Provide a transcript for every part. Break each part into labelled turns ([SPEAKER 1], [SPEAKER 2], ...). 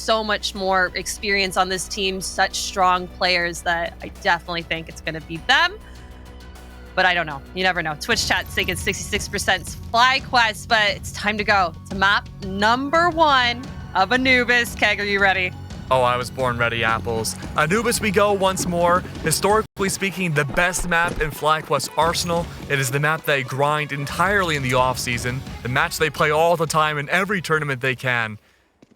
[SPEAKER 1] so much more experience on this team, such strong players that I definitely think it's going to be them. But I don't know. You never know. Twitch chat's thinking 66% FlyQuest, but it's time to go to map number 1 of Anubis. Keg, are you ready?
[SPEAKER 2] Oh, I was born ready, Apples. Anubis we go once more. Historically speaking, the best map in FlyQuest arsenal. It is the map they grind entirely in the off-season, the match they play all the time in every tournament they can.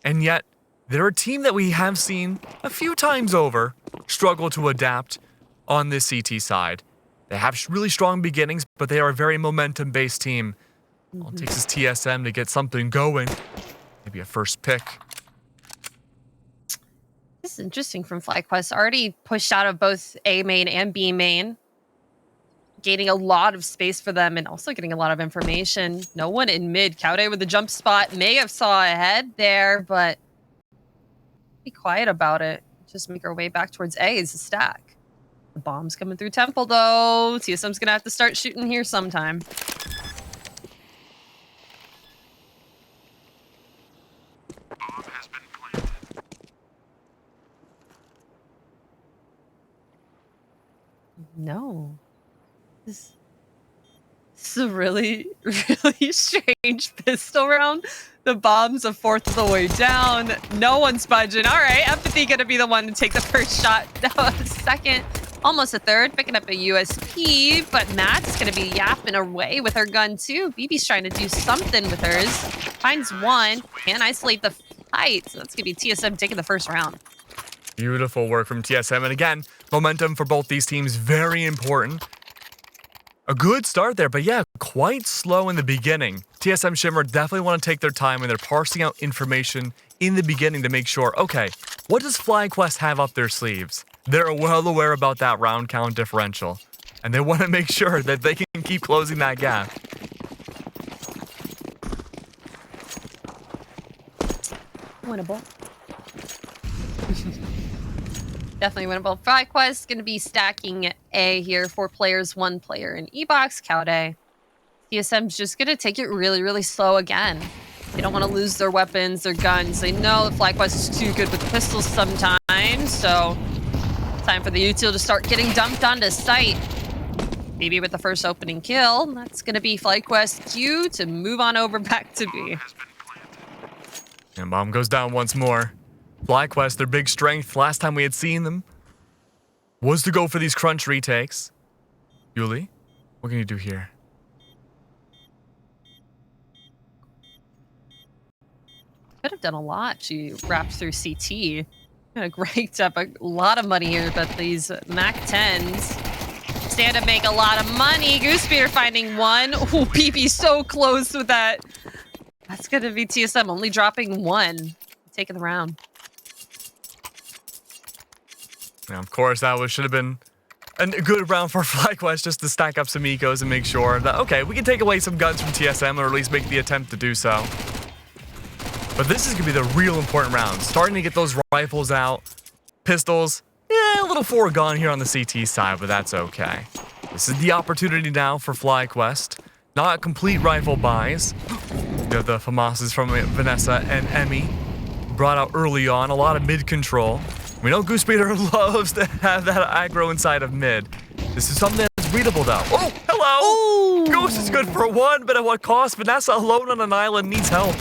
[SPEAKER 2] And yet, they're a team that we have seen a few times over struggle to adapt on this CT side. They have really strong beginnings, but they are a very momentum-based team. All it takes is TSM to get something going. Maybe a first pick.
[SPEAKER 1] This is interesting from FlyQuest. Already pushed out of both A main and B main. Gaining a lot of space for them and also getting a lot of information. No one in mid. Kaude with the jump spot. May have saw ahead there, but be quiet about it. Just make our way back towards A as a stack. The bomb's coming through Temple though. TSM's gonna have to start shooting here sometime. No. This is a really, really strange pistol round. The bomb's a fourth of the way down. No one's budging. All right, Empathy gonna be the one to take the first shot. Second, almost a third, picking up a USP, but Matt's gonna be yapping away with her gun too. BB's trying to do something with hers. Finds one, can't isolate the fight. So that's gonna be TSM taking the first round.
[SPEAKER 2] Beautiful work from TSM. And again, momentum for both these teams, very important. A good start there, but yeah, quite slow in the beginning. TSM Shimmer definitely want to take their time when they're parsing out information in the beginning to make sure, okay, what does FlyQuest have up their sleeves? They're well aware about that round count differential, and they want to make sure that they can keep closing that gap.
[SPEAKER 1] Winnable. Definitely winnable. FlyQuest going to be stacking A here. 4 players, 1 player in E-Box. Kaude. TSM's just going to take it really, really slow again. They don't want to lose their weapons, their guns. They know that FlyQuest is too good with the pistols sometimes. So, time for the util to start getting dumped onto site. Maybe with the first opening kill. That's going to be FlyQuest Q to move on over back to B.
[SPEAKER 2] And bomb goes down once more. FlyQuest, their big strength, last time we had seen them, was to go for these crunch retakes. Yuli, what can you do here?
[SPEAKER 1] Could have done a lot. She wrapped through CT. Kind of raked up a lot of money here, but these Mac 10s stand to make a lot of money. Goosebeater finding one. Oh, BB so close with that. That's going to be TSM only dropping 1. Taking the round.
[SPEAKER 2] Now, of course, that should have been a good round for FlyQuest just to stack up some ecos and make sure that, okay, we can take away some guns from TSM or at least make the attempt to do so. But this is going to be the real important round. Starting to get those rifles out. Pistols, yeah, a little foregone here on the CT side, but that's okay. This is the opportunity now for FlyQuest. Not complete rifle buys. You have the FAMASs from Vanessa and Emmy brought out early on. A lot of mid control. We know Goosebeater loves to have that aggro inside of mid. This is something that's readable though. Oh, hello! Ooh. Goose is good for 1, but at what cost? Vanessa alone on an island needs help.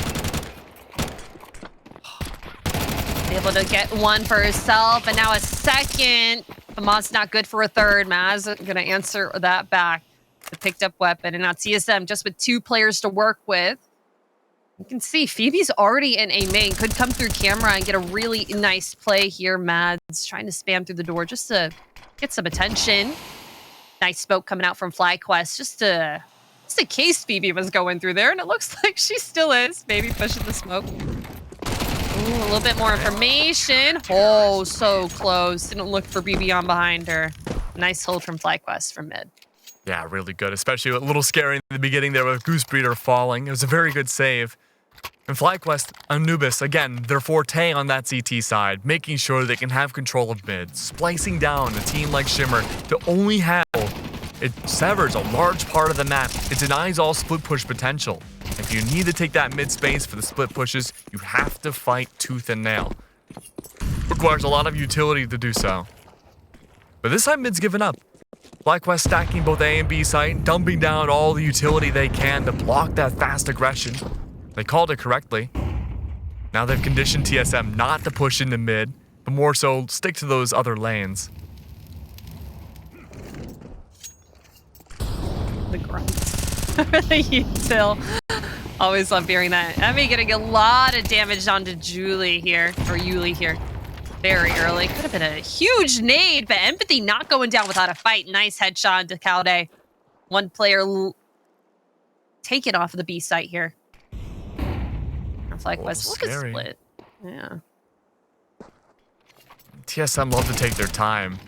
[SPEAKER 1] Able to get 1 for herself, and now a second. FAMAS not good for a third. Maz gonna answer that back. The picked up weapon, and now TSM just with 2 players to work with. You can see Phoebe's already in A main. Could come through camera and get a really nice play here. Mads trying to spam through the door just to get some attention. Nice smoke coming out from FlyQuest just in case Phoebe was going through there. And it looks like she still is. Maybe pushing the smoke. Ooh, a little bit more information. Oh, so close. Didn't look for BB on behind her. Nice hold from FlyQuest from mid.
[SPEAKER 2] Yeah, really good. Especially a little scary in the beginning there with Goosebeater falling. It was a very good save. And FlyQuest, Anubis, again, their forte on that CT side, making sure they can have control of mid, splicing down a team like Shimmer to only have, it severs a large part of the map. It denies all split push potential. If you need to take that mid space for the split pushes, you have to fight tooth and nail. requires a lot of utility to do so. But this time mid's given up. FlyQuest stacking both A and B site, dumping down all the utility they can to block that fast aggression. They called it correctly. Now they've conditioned TSM not to push into mid, but more so stick to those other lanes.
[SPEAKER 1] The grunts. The util. Always love hearing that. Emmy getting a lot of damage onto Julie here, or Yuli here. Very early. Could have been a huge nade, but Empathy not going down without a fight. Nice headshot to Calde. One player taken off of the B site here. FlyQuest, look at split. Yeah.
[SPEAKER 2] TSM love to take their time.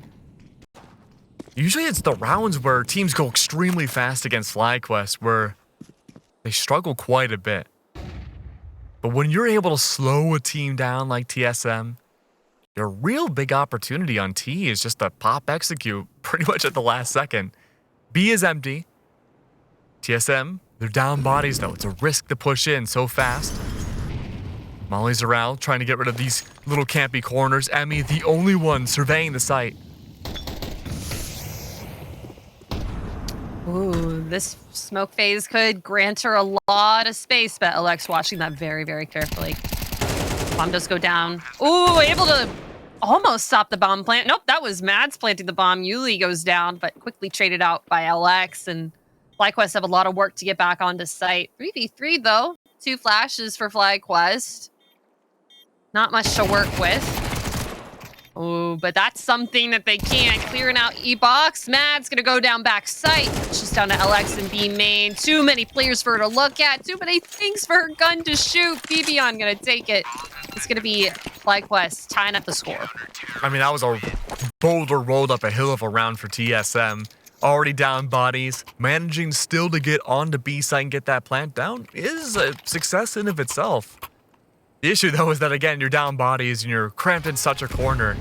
[SPEAKER 2] Usually it's the rounds where teams go extremely fast against FlyQuest where they struggle quite a bit. But when you're able to slow a team down like TSM, your real big opportunity on T is just to pop execute pretty much at the last second. B is empty. TSM, they're down bodies though. It's a risk to push in so fast. Molly's around trying to get rid of these little campy corners. Emmy, the only one surveying the site.
[SPEAKER 1] Ooh, this smoke phase could grant her a lot of space, but Alex watching that very, very carefully. Bomb does go down. Ooh, able to almost stop the bomb plant. Nope, that was Mads planting the bomb. Yuli goes down, but quickly traded out by LX. And FlyQuest have a lot of work to get back onto site. 3v3 though. 2 flashes for FlyQuest. Not much to work with. Oh, but that's something that they can't. Clearing out E-Box. Mads gonna go down back site. She's down to LX and B main. Too many players for her to look at. Too many things for her gun to shoot. Bibion gonna take it. It's gonna be FlyQuest tying up the score.
[SPEAKER 2] I mean, that was a boulder rolled up a hill of a round for TSM. Already down bodies. Managing still to get onto B site and get that plant down is a success in of itself. The issue, though, is that, again, you're down bodies and you're cramped in such a corner.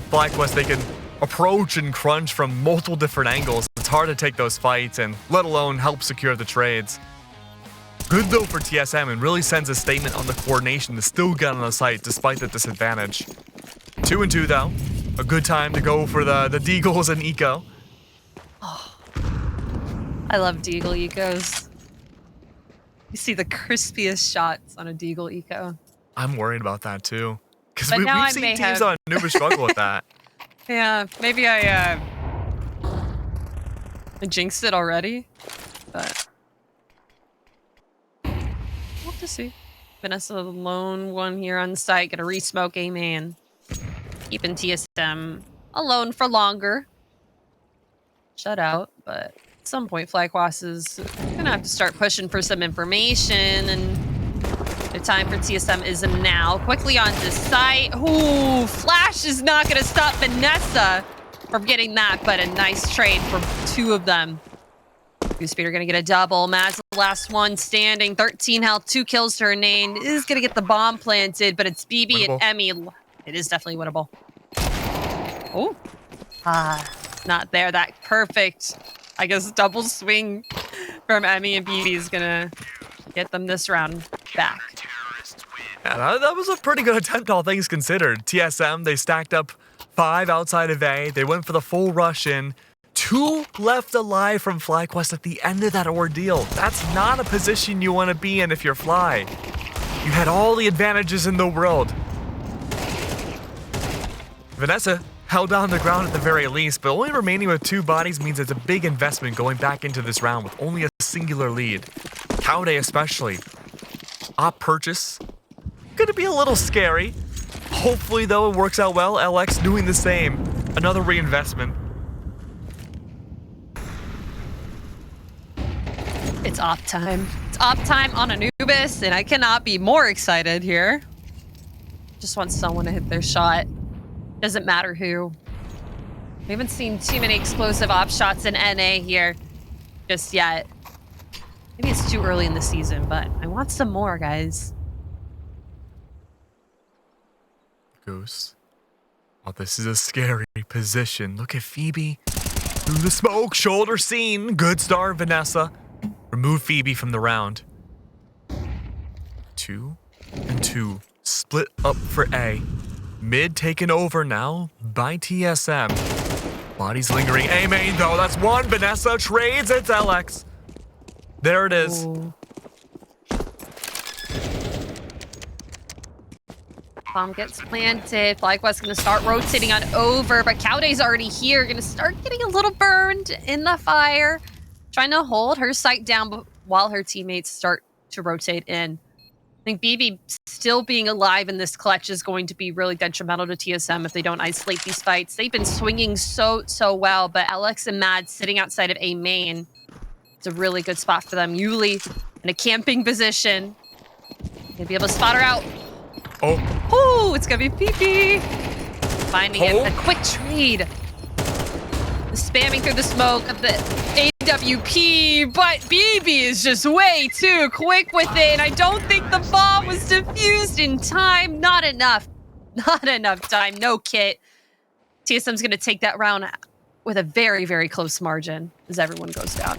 [SPEAKER 2] FlyQuest, they can approach and crunch from multiple different angles. It's hard to take those fights and let alone help secure the trades. Good, though, for TSM and really sends a statement on the coordination to still get on the site despite the disadvantage. 2 and 2, though. A good time to go for the Deagles and Eco.
[SPEAKER 1] Oh, I love Deagle Ecos. You see the crispiest shots on a Deagle Eco.
[SPEAKER 2] I'm worried about that too. Because we've seen teams on Anubis struggle with that.
[SPEAKER 1] Yeah, maybe I jinxed it already. But we'll have to see. Vanessa the lone one here on the site. Gonna re-smoke A man. Keeping TSM alone for longer. Shut out, but at some point, FlyQuest is gonna have to start pushing for some information, and the time for TSM is now. Quickly onto site. Ooh, Flash is not gonna stop Vanessa from getting that, but a nice trade from 2 of them. Goosebeater gonna get a double. Mads the last one standing. 13 health, 2 kills to her name. Is gonna get the bomb planted, but it's BB
[SPEAKER 2] winnable.
[SPEAKER 1] and Emmy. It is definitely winnable. Oh, not there. That perfect, I guess, double swing from Emmy and BB is gonna get them this round back.
[SPEAKER 2] Yeah, that was a pretty good attempt, all things considered. TSM, they stacked up 5 outside of A. They went for the full rush in. 2 left alive from FlyQuest at the end of that ordeal. That's not a position you want to be in if you're Fly. You had all the advantages in the world. Vanessa held on the ground at the very least, but only remaining with 2 bodies means it's a big investment going back into this round with only a singular lead. Cowday especially. Op purchase. Gonna be a little scary. Hopefully, though, it works out well. LX doing the same. Another reinvestment.
[SPEAKER 1] It's op time. It's op time on Anubis, and I cannot be more excited here. Just want someone to hit their shot. Doesn't matter who. We haven't seen too many explosive op shots in NA here just yet. Maybe it's too early in the season, but I want some more, guys.
[SPEAKER 2] Goose. Oh, this is a scary position. Look at Phoebe. Through the smoke, shoulder seen. Good start, Vanessa. Remove Phoebe from the round. 2 and 2. Split up for A. Mid taken over now by TSM. Bodies lingering. A main though, that's one. Vanessa trades, it's LX. There it is.
[SPEAKER 1] Ooh. Bomb gets planted. FlyQuest gonna start rotating on over, but Cowday's already here. Gonna start getting a little burned in the fire. Trying to hold her sight down while her teammates start to rotate in. I think BB still being alive in this clutch is going to be really detrimental to TSM if they don't isolate these fights. They've been swinging so well, but LX and Mad sitting outside of A main. It's a really good spot for them. Yuli in a camping position. Gonna be able to spot her out. Oh, it's gonna be PP. Finding it, a quick trade. Spamming through the smoke of the AWP, but BB is just way too quick with it, and I don't think the bomb was defused in time. Not enough time, no kit. TSM's gonna take that round with a very close margin as everyone goes down.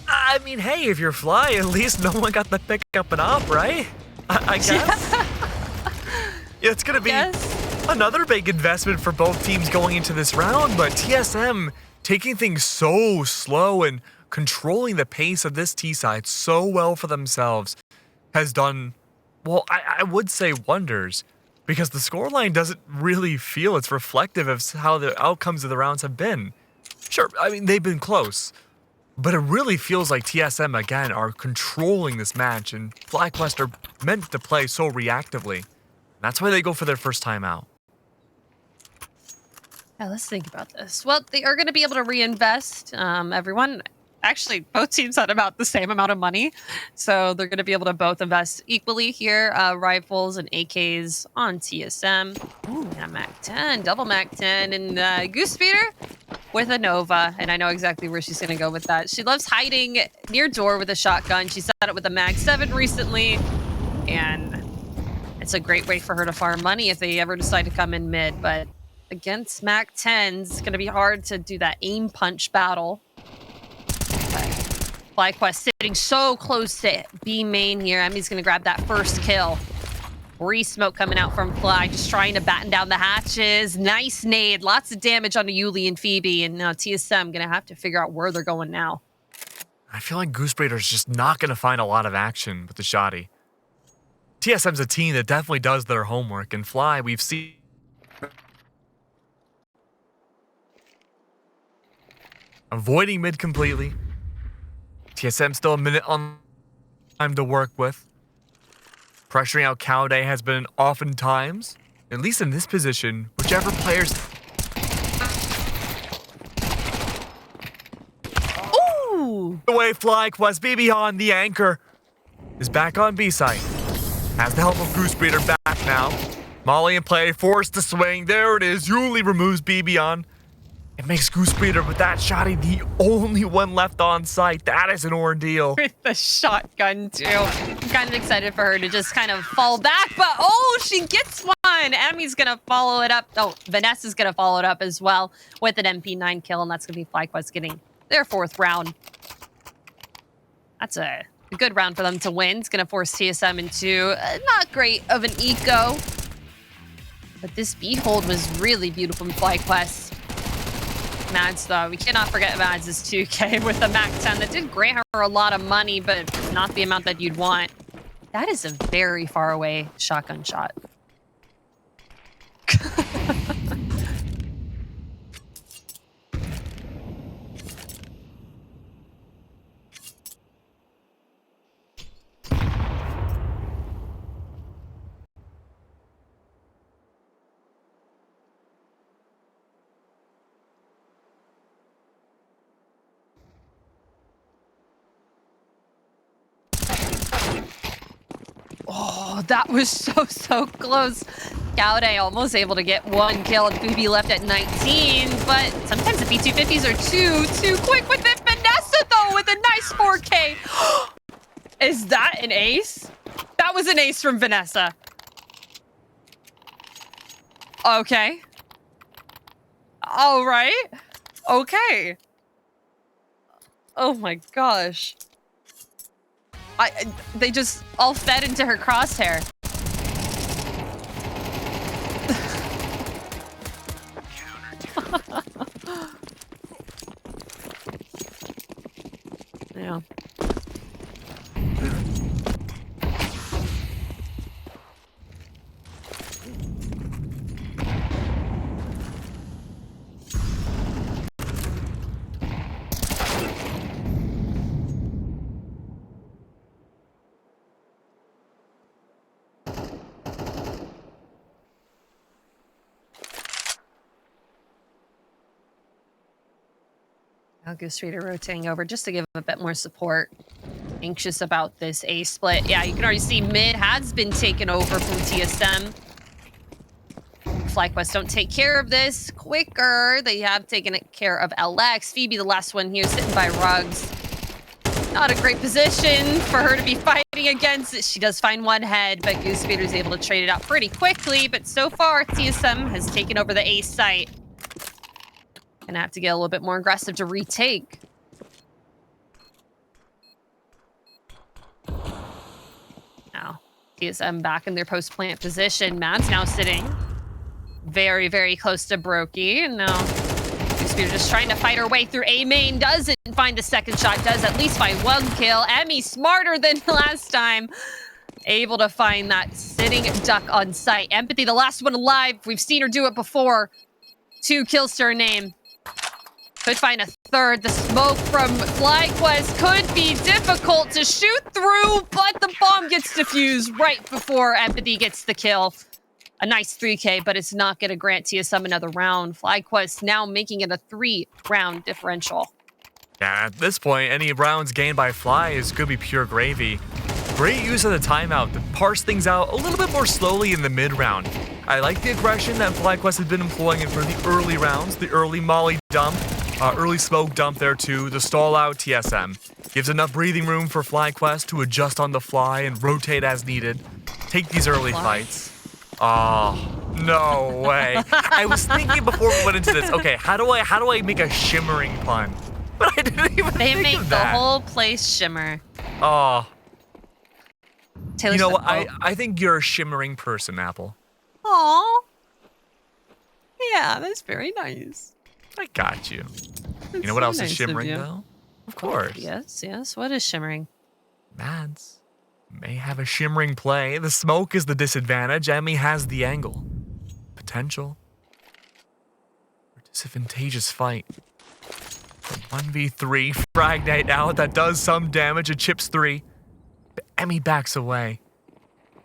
[SPEAKER 2] I mean, hey, if you're Fly, at least no one got the pick up and up, right? I guess. Yeah, it's going to be another big investment for both teams going into this round, but TSM taking things so slow and controlling the pace of this T side so well for themselves has done, well, I would say wonders, because the scoreline doesn't really feel it's reflective of how the outcomes of the rounds have been. Sure, I mean, they've been close, but it really feels like TSM, again, are controlling this match, and FlyQuest are meant to play so reactively. That's why they go for their first time out.
[SPEAKER 1] Yeah, let's think about this. Well, they are going to be able to reinvest. Everyone, actually, both teams had about the same amount of money. So they're going to be able to both invest equally here. Rifles and AKs on TSM. Ooh, and a MAC-10, double MAC-10. And Goose Speeder with a Nova. And I know exactly where she's going to go with that. She loves hiding near door with a shotgun. She set it with a MAC-7 recently. And it's a great way for her to farm money if they ever decide to come in mid. But against MAC-10s, it's going to be hard to do that aim punch battle. FlyQuest sitting so close to B main here. Emmy's going to grab that first kill. Free smoke coming out from Fly, just trying to batten down the hatches. Nice nade. Lots of damage onto Yuli and Phoebe. And now TSM going to have to figure out where they're going now.
[SPEAKER 2] I feel like Goose Breeder's just not going to find a lot of action with the shotty. TSM's a team that definitely does their homework, and Fly, we've seen avoiding mid completely. TSM still a minute on time to work with. Pressuring out Cowday has been oftentimes, at least in this position, whichever players.
[SPEAKER 1] Ooh!
[SPEAKER 2] The way FlyQuest, BB on the anchor, is back on B site. Has the help of Goose Breeder back now. Molly in play, forced to swing. There it is. Yuli removes BB on. It makes Goose Breeder with that shotty the only one left on site. That is an ordeal.
[SPEAKER 1] With the shotgun, too. I'm kind of excited for her to just kind of fall back, but oh, she gets one. Emmy's going to follow it up. Oh, Vanessa's going to follow it up as well with an MP9 kill, and that's going to be FlyQuest getting their 4th round. That's a good round for them to win. It's going to force TSM into not great of an eco. But this B hold was really beautiful from FlyQuest. Mads, though, we cannot forget Mads' 2K with the MAC-10 that did grant her a lot of money, but not the amount that you'd want. That is a very far away shotgun shot. Oh, that was so close. Gauday almost able to get 1 kill and Phoebe left at 19, but sometimes the B250s are too quick with it. Vanessa, though, with a nice 4K. Is that an ace? That was an ace from Vanessa. Okay. All right. Okay. Oh my gosh. They just all fed into her crosshair. Now Goose Reader rotating over just to give a bit more support. Anxious about this A split. Yeah, you can already see mid has been taken over from TSM. FlyQuest don't take care of this quicker. They have taken care of LX. Phoebe, the last one here, sitting by Rugs. Not a great position for her to be fighting against. She does find one head, but Goose Reader is able to trade it out pretty quickly. But so far, TSM has taken over the A site. Gonna have to get a little bit more aggressive to retake. Now, TSM back in their post-plant position. Mad's now sitting very, very close to Brokey. And now Goose just trying to fight her way through A main. Doesn't find the second shot. Does at least find one kill. Emmy smarter than last time. Able to find that sitting duck on site. Empathy, the last one alive. We've seen her do it before. 2 kills to her name. Could find a third. The smoke from FlyQuest could be difficult to shoot through, but the bomb gets defused right before Empathy gets the kill. A nice 3K, but it's not going to grant TSM another round. FlyQuest now making it a 3-round differential.
[SPEAKER 2] Yeah, at this point, any rounds gained by Fly is going to be pure gravy. Great use of the timeout to parse things out a little bit more slowly in the mid-round. I like the aggression that FlyQuest has been employing for the early rounds, the early molly dump, early smoke dump there too, the stall out TSM. Gives enough breathing room for FlyQuest to adjust on the fly and rotate as needed. Take these early fights. Oh, no way. I was thinking before we went into this, okay, how do I make a shimmering pun? But I didn't even
[SPEAKER 1] They
[SPEAKER 2] think
[SPEAKER 1] make
[SPEAKER 2] of
[SPEAKER 1] the
[SPEAKER 2] that.
[SPEAKER 1] whole place shimmer.
[SPEAKER 2] Oh.
[SPEAKER 1] Taylor
[SPEAKER 2] You know
[SPEAKER 1] Swift
[SPEAKER 2] what?
[SPEAKER 1] quote.
[SPEAKER 2] I think you're a shimmering person, Apple.
[SPEAKER 1] Aw. Yeah, that's very nice.
[SPEAKER 2] I got you.
[SPEAKER 1] That's
[SPEAKER 2] You know what
[SPEAKER 1] so
[SPEAKER 2] else
[SPEAKER 1] nice
[SPEAKER 2] is
[SPEAKER 1] of
[SPEAKER 2] shimmering,
[SPEAKER 1] you.
[SPEAKER 2] though? Of course.
[SPEAKER 1] Yes, yes. What is shimmering?
[SPEAKER 2] Mads may have a shimmering play. The smoke is the disadvantage. Emmy has the angle. Potential. Disadvantageous fight. 1v3. Frag Knight out. That does some damage. It chips 3. But Emmy backs away.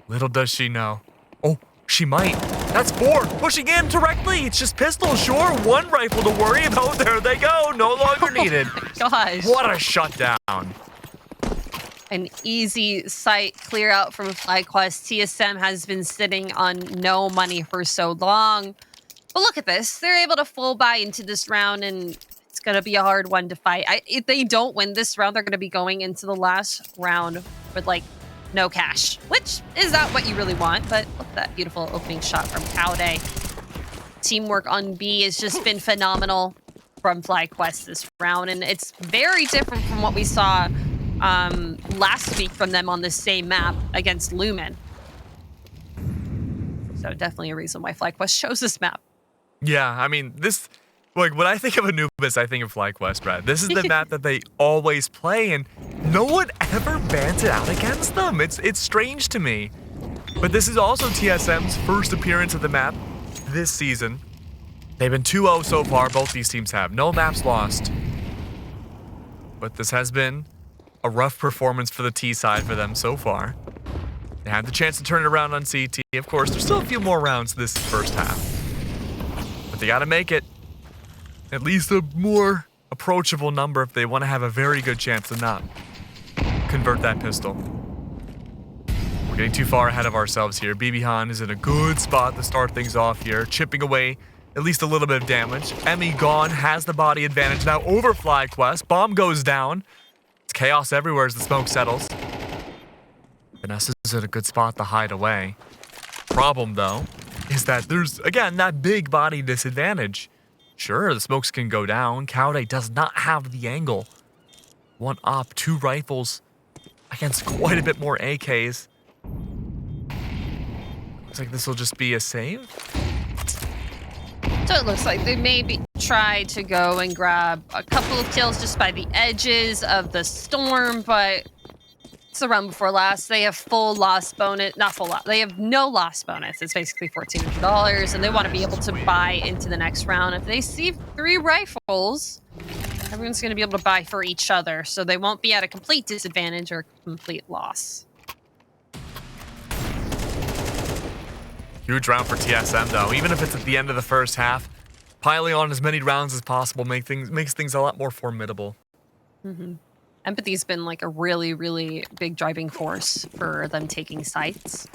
[SPEAKER 2] Little does she know. Oh, she might. That's 4. Pushing in directly. It's just pistol. Sure, 1 rifle to worry about. There they go. No longer needed.
[SPEAKER 1] Gosh.
[SPEAKER 2] What a shutdown.
[SPEAKER 1] An easy site clear out from FlyQuest. TSM has been sitting on no money for so long. But look at this. They're able to full buy into this round, and it's going to be a hard one to fight. If they don't win this round, they're going to be going into the last round with, like, no cash, which is not what you really want. But look at that beautiful opening shot from Cowday. Teamwork on B has just been phenomenal from FlyQuest this round, and it's very different from what we saw last week from them on the same map against Lumen. So definitely a reason why FlyQuest chose this map.
[SPEAKER 2] Yeah, I mean, this, like, when I think of Anubis, I think of FlyQuest, Brad. This is the map that they always play, and no one ever bans it out against them. It's strange to me. But this is also TSM's first appearance of the map this season. They've been 2-0 so far, both these teams have. No maps lost. But this has been a rough performance for the T side for them so far. They had the chance to turn it around on CT. Of course, there's still a few more rounds this first half. But they gotta make it at least a more approachable number if they want to have a very good chance to not convert that pistol. We're getting too far ahead of ourselves here. BB Han is in a good spot to start things off here, chipping away at least a little bit of damage. Emmy gone, has the body advantage now over FlyQuest. Bomb goes down. It's chaos everywhere as the smoke settles. Vanessa is in a good spot to hide away. Problem, though, is that there's, again, that big body disadvantage. Sure, the smokes can go down. Cowday does not have the angle. 1 op, 2 rifles against quite a bit more AKs. Looks like this will just be a save.
[SPEAKER 1] So it looks like they maybe try to go and grab a couple of kills just by the edges of the storm, but the round before last. They have full loss bonus, not full loss. They have no loss bonus. It's basically $1,400, and they want to be able to buy into the next round. If they see 3 rifles, everyone's going to be able to buy for each other, so they won't be at a complete disadvantage or complete loss.
[SPEAKER 2] Huge round for TSM, though. Even if it's at the end of the first half, piling on as many rounds as possible makes things a lot more formidable.
[SPEAKER 1] Empathy's been like a really, really big driving force for them taking sites.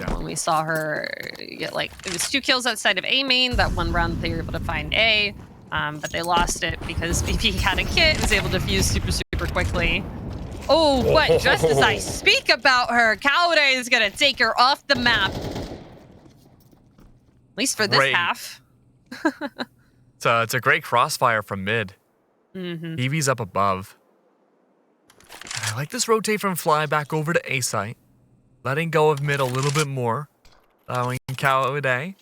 [SPEAKER 1] When we saw her get it was 2 kills outside of A main. That one round they were able to find A, but they lost it because BP had a kit, was able to fuse super, super quickly. Oh, but just as I speak about her, Cowday is going to take her off the map. At least for this half.
[SPEAKER 2] It's a great crossfire from mid. Evie's up above. And I like this rotate from Fly back over to A site. Letting go of mid a little bit more. Allowing Cowday.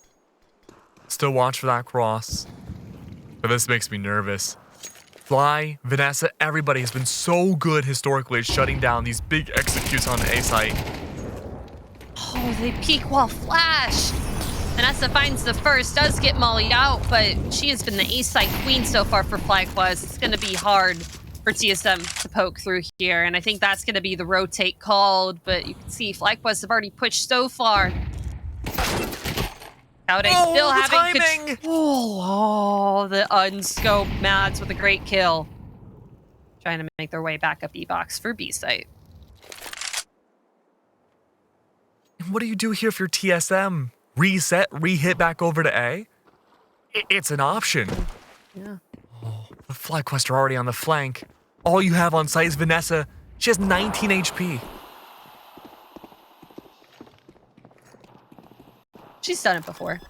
[SPEAKER 2] Still watch for that cross. But this makes me nervous. Fly, Vanessa, everybody has been so good historically at shutting down these big executes on the A site.
[SPEAKER 1] Oh, they peek while flash. Vanessa finds the first, does get mollied out, but she has been the A-site queen so far for FlyQuest. It's going to be hard for TSM to poke through here, and I think that's going to be the rotate called, but you can see FlyQuest have already pushed so far. Cowday still having control. Oh, the unscoped Mads with a great kill. Trying to make their way back up E-box for B-site.
[SPEAKER 2] What do you do here if you're TSM? Reset, re-hit back over to A? It's an option.
[SPEAKER 1] Yeah.
[SPEAKER 2] Oh, the FlyQuest are already on the flank. All you have on site is Vanessa. She has 19 HP.
[SPEAKER 1] She's done it before.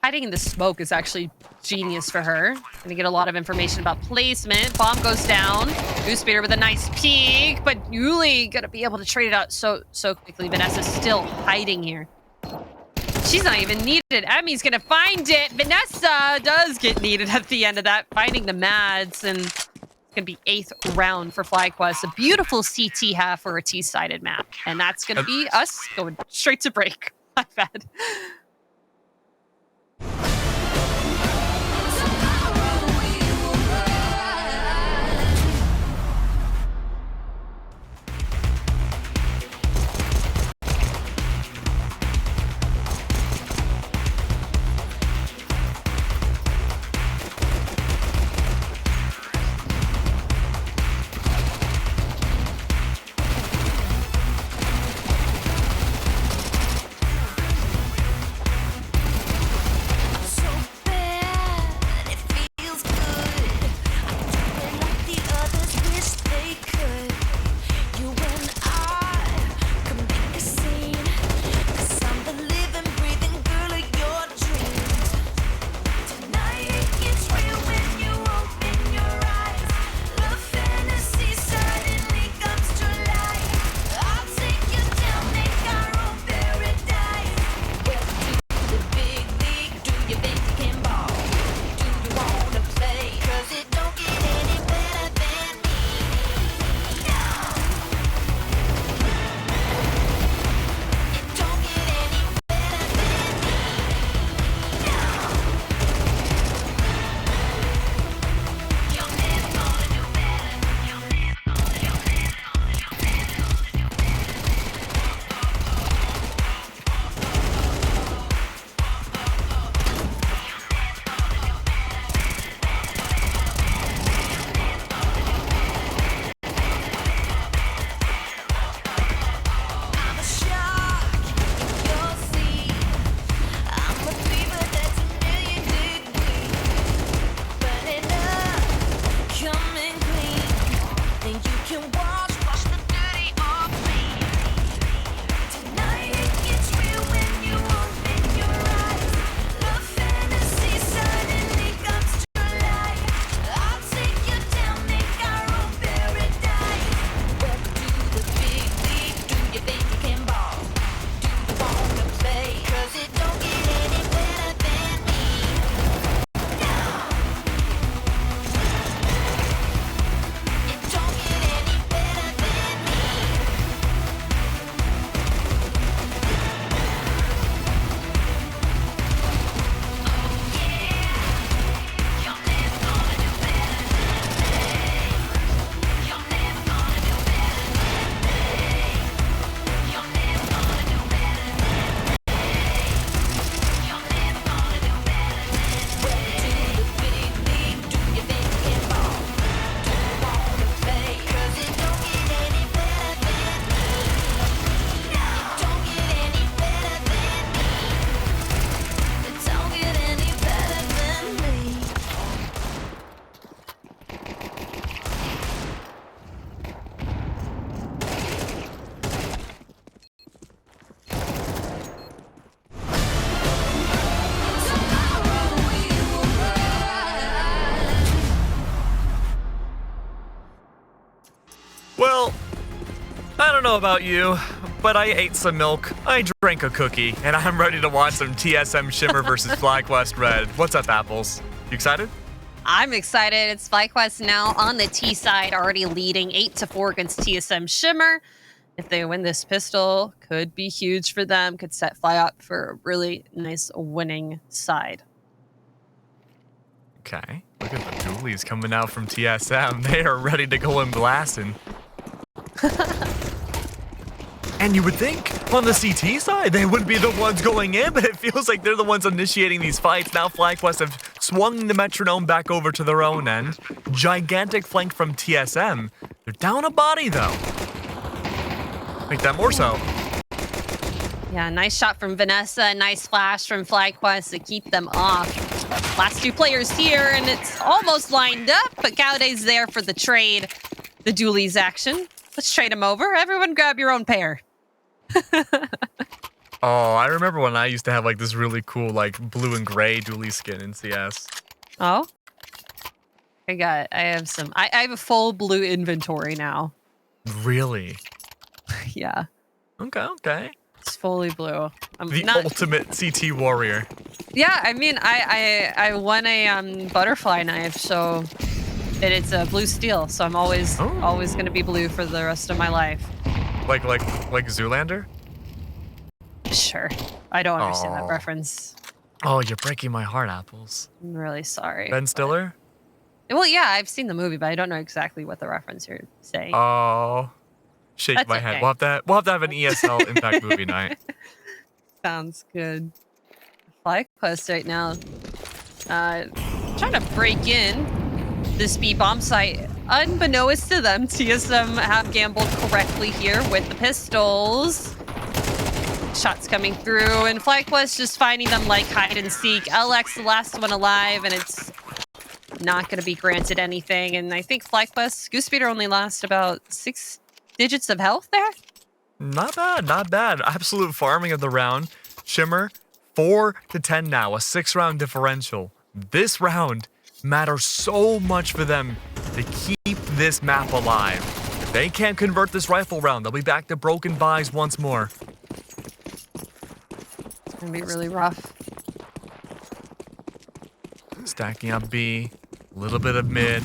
[SPEAKER 1] Hiding in the smoke is actually genius for her. Gonna get a lot of information about placement. Bomb goes down. Goose Beater with a nice peek, but Yuli gonna be able to trade it out so quickly. Vanessa's still hiding here. She's not even needed. Emmy's gonna find it. Vanessa does get needed at the end of that, finding the Mads, and it's gonna be 8th round for FlyQuest. A beautiful CT half for a T-sided map, and that's gonna be us going straight to break. My bad.
[SPEAKER 2] I don't know about you, but I ate some milk, I drank a cookie, and I'm ready to watch some TSM Shimmer versus FlyQuest Red. What's up, Apples? You excited?
[SPEAKER 1] I'm excited. It's FlyQuest now on the T side, already leading 8-4 against TSM Shimmer. If they win this pistol, could be huge for them. Could set Fly up for a really nice winning side.
[SPEAKER 2] Okay, look at the dualies coming out from TSM. They are ready to go in blasting. And you would think on the CT side they would be the ones going in, but it feels like they're the ones initiating these fights. Now FlyQuest have swung the metronome back over to their own end. Gigantic flank from TSM. They're down a body though. Make that more so.
[SPEAKER 1] Yeah, nice shot from Vanessa. Nice flash from FlyQuest to keep them off. Last two players here, and it's almost lined up, but Gaudet's there for the trade. The dualies action. Let's trade them over. Everyone grab your own pair.
[SPEAKER 2] Oh, I remember when I used to have like this really cool like blue and gray dually skin in CS.
[SPEAKER 1] Oh? I have a full blue inventory now.
[SPEAKER 2] Really?
[SPEAKER 1] Yeah.
[SPEAKER 2] Okay.
[SPEAKER 1] It's fully blue. I'm
[SPEAKER 2] The ultimate CT warrior.
[SPEAKER 1] Yeah, I mean, I won a butterfly knife, so it's a blue steel. So I'm always gonna be blue for the rest of my life.
[SPEAKER 2] Like Zoolander?
[SPEAKER 1] Sure. I don't understand that reference.
[SPEAKER 2] Oh, you're breaking my heart, Apples.
[SPEAKER 1] I'm really sorry.
[SPEAKER 2] Ben Stiller?
[SPEAKER 1] Well, yeah, I've seen the movie, but I don't know exactly what the reference you're saying.
[SPEAKER 2] Oh, shake
[SPEAKER 1] That's
[SPEAKER 2] my head.
[SPEAKER 1] okay.
[SPEAKER 2] We'll have to have an ESL Impact movie night.
[SPEAKER 1] Sounds good. FlyQuest right now, trying to break in this B bomb site. Unbeknownst to them, TSM have gambled correctly here with the pistols. Shots coming through, and FlyQuest just finding them like hide and seek. LX the last one alive, and it's not going to be granted anything. And I think FlyQuest Goose Speeder only lost about 6 digits of health there.
[SPEAKER 2] Not bad. Absolute farming of the round. Shimmer, 4-10 now, a 6-round differential. This round matters so much for them to keep this map alive. If they can't convert this rifle round, they'll be back to broken buys once more.
[SPEAKER 1] It's going to be really rough.
[SPEAKER 2] Stacking up B, a little bit of mid.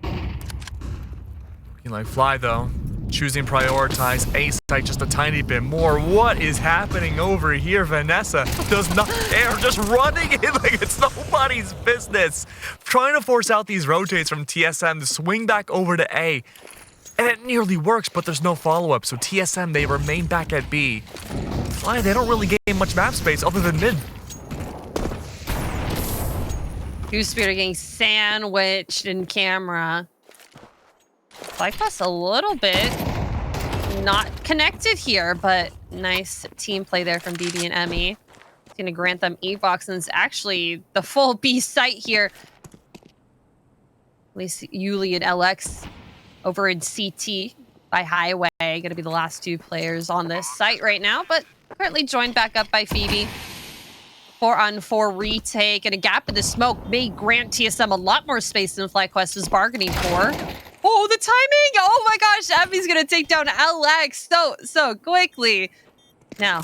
[SPEAKER 2] Looking like Fly though. Choosing prioritize A site just a tiny bit more. What is happening over here? Vanessa does not care, just running in like it's nobody's business. Trying to force out these rotates from TSM to swing back over to A. And it nearly works, but there's no follow-up. So TSM, they remain back at B. Fly, they don't really gain much map space other than mid.
[SPEAKER 1] Goose Speeder getting sandwiched in camera. FlyQuest a little bit not connected here, but nice team play there from BB and Emmy. It's going to grant them Evox, and it's actually the full B site here. At least Yuli and LX over in CT by Highway. Going to be the last two players on this site right now, but currently joined back up by Phoebe. 4-on-4 retake, and a gap in the smoke may grant TSM a lot more space than FlyQuest was bargaining for. Oh, the timing! Oh my gosh, Emmy's gonna take down LX so quickly. Now,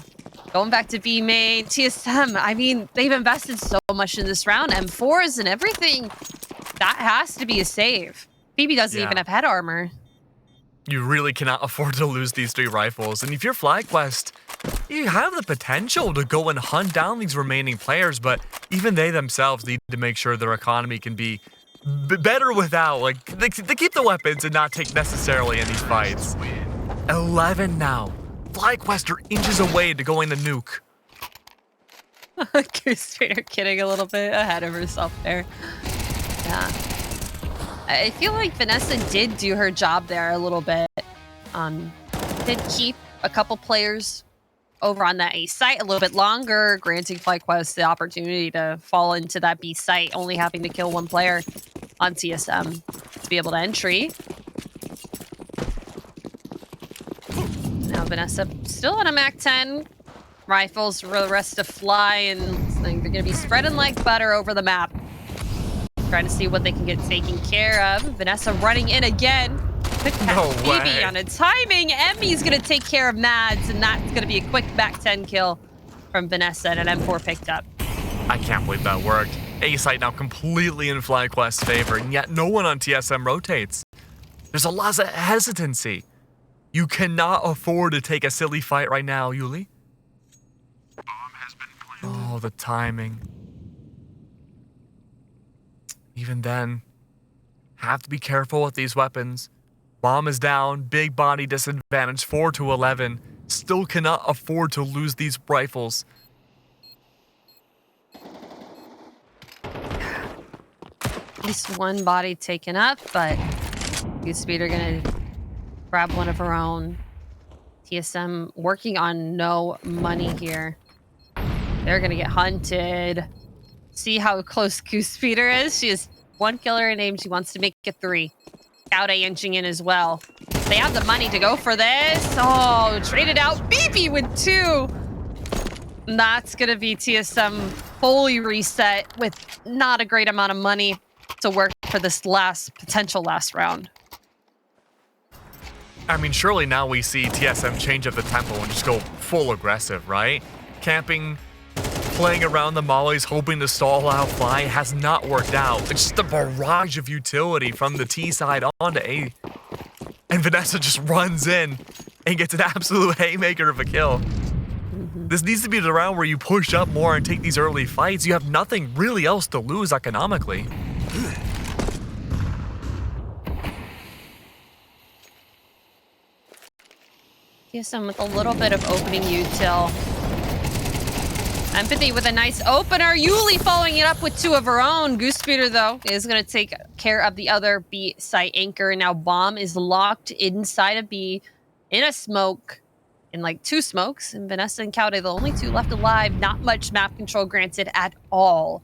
[SPEAKER 1] going back to B main, TSM, I mean, they've invested so much in this round. M4s and everything. That has to be a save. Phoebe doesn't even have head armor.
[SPEAKER 2] You really cannot afford to lose these 3 rifles. And if you're FlyQuest, you have the potential to go and hunt down these remaining players, but even they themselves need to make sure their economy can be better without, like, they keep the weapons and not take necessarily in these fights. 11 now. FlyQuest are inches away to going to nuke.
[SPEAKER 1] Goose Speeder kidding a little bit ahead of herself there. Yeah. I feel like Vanessa did do her job there a little bit. Did keep a couple players over on that A site a little bit longer, granting FlyQuest the opportunity to fall into that B site, only having to kill 1 player on TSM to be able to entry. Now Vanessa still on a MAC-10. Rifles for the rest to Fly, and they're going to be spreading like butter over the map. Trying to see what they can get taken care of. Vanessa running in again. Quick
[SPEAKER 2] No
[SPEAKER 1] catch
[SPEAKER 2] way.
[SPEAKER 1] Phoebe on a timing. Emmy's going to take care of Mads, and that's going to be a quick back 10 kill from Vanessa, and an M4 picked up.
[SPEAKER 2] I can't believe that worked. A-site now completely in FlyQuest's favor, and yet no one on TSM rotates. There's a lot of hesitancy. You cannot afford to take a silly fight right now, Yuli. Oh, the timing. Even then, have to be careful with these weapons. Bomb is down, big body disadvantage, 4 to 11. Still cannot afford to lose these rifles.
[SPEAKER 1] At least one body taken up, but Goodspeed gonna grab one of her own. TSM working on no money here. They're gonna get hunted. See how close Goodspeeder is? She has 1 killer in aim. She wants to make it 3. Cowday inching in as well. They have the money to go for this. Oh, traded out. BB with 2. And that's gonna be TSM fully reset with not a great amount of money to work for this potential last round.
[SPEAKER 2] I mean, surely now we see TSM change up the tempo and just go full aggressive, right? Camping, playing around the mollies, hoping to stall out Fly has not worked out. It's just a barrage of utility from the T side onto A. And Vanessa just runs in and gets an absolute haymaker of a kill. This needs to be the round where you push up more and take these early fights. You have nothing really else to lose economically.
[SPEAKER 1] TSM with a little bit of opening util. Empathy with a nice opener. Yuli following it up with 2 of her own. Goodspeeder, though, is going to take care of the other B site anchor. Now Bomb is locked inside of B in a smoke. In like 2 smokes. And Vanessa and Cowday, the only 2 left alive. Not much map control granted at all.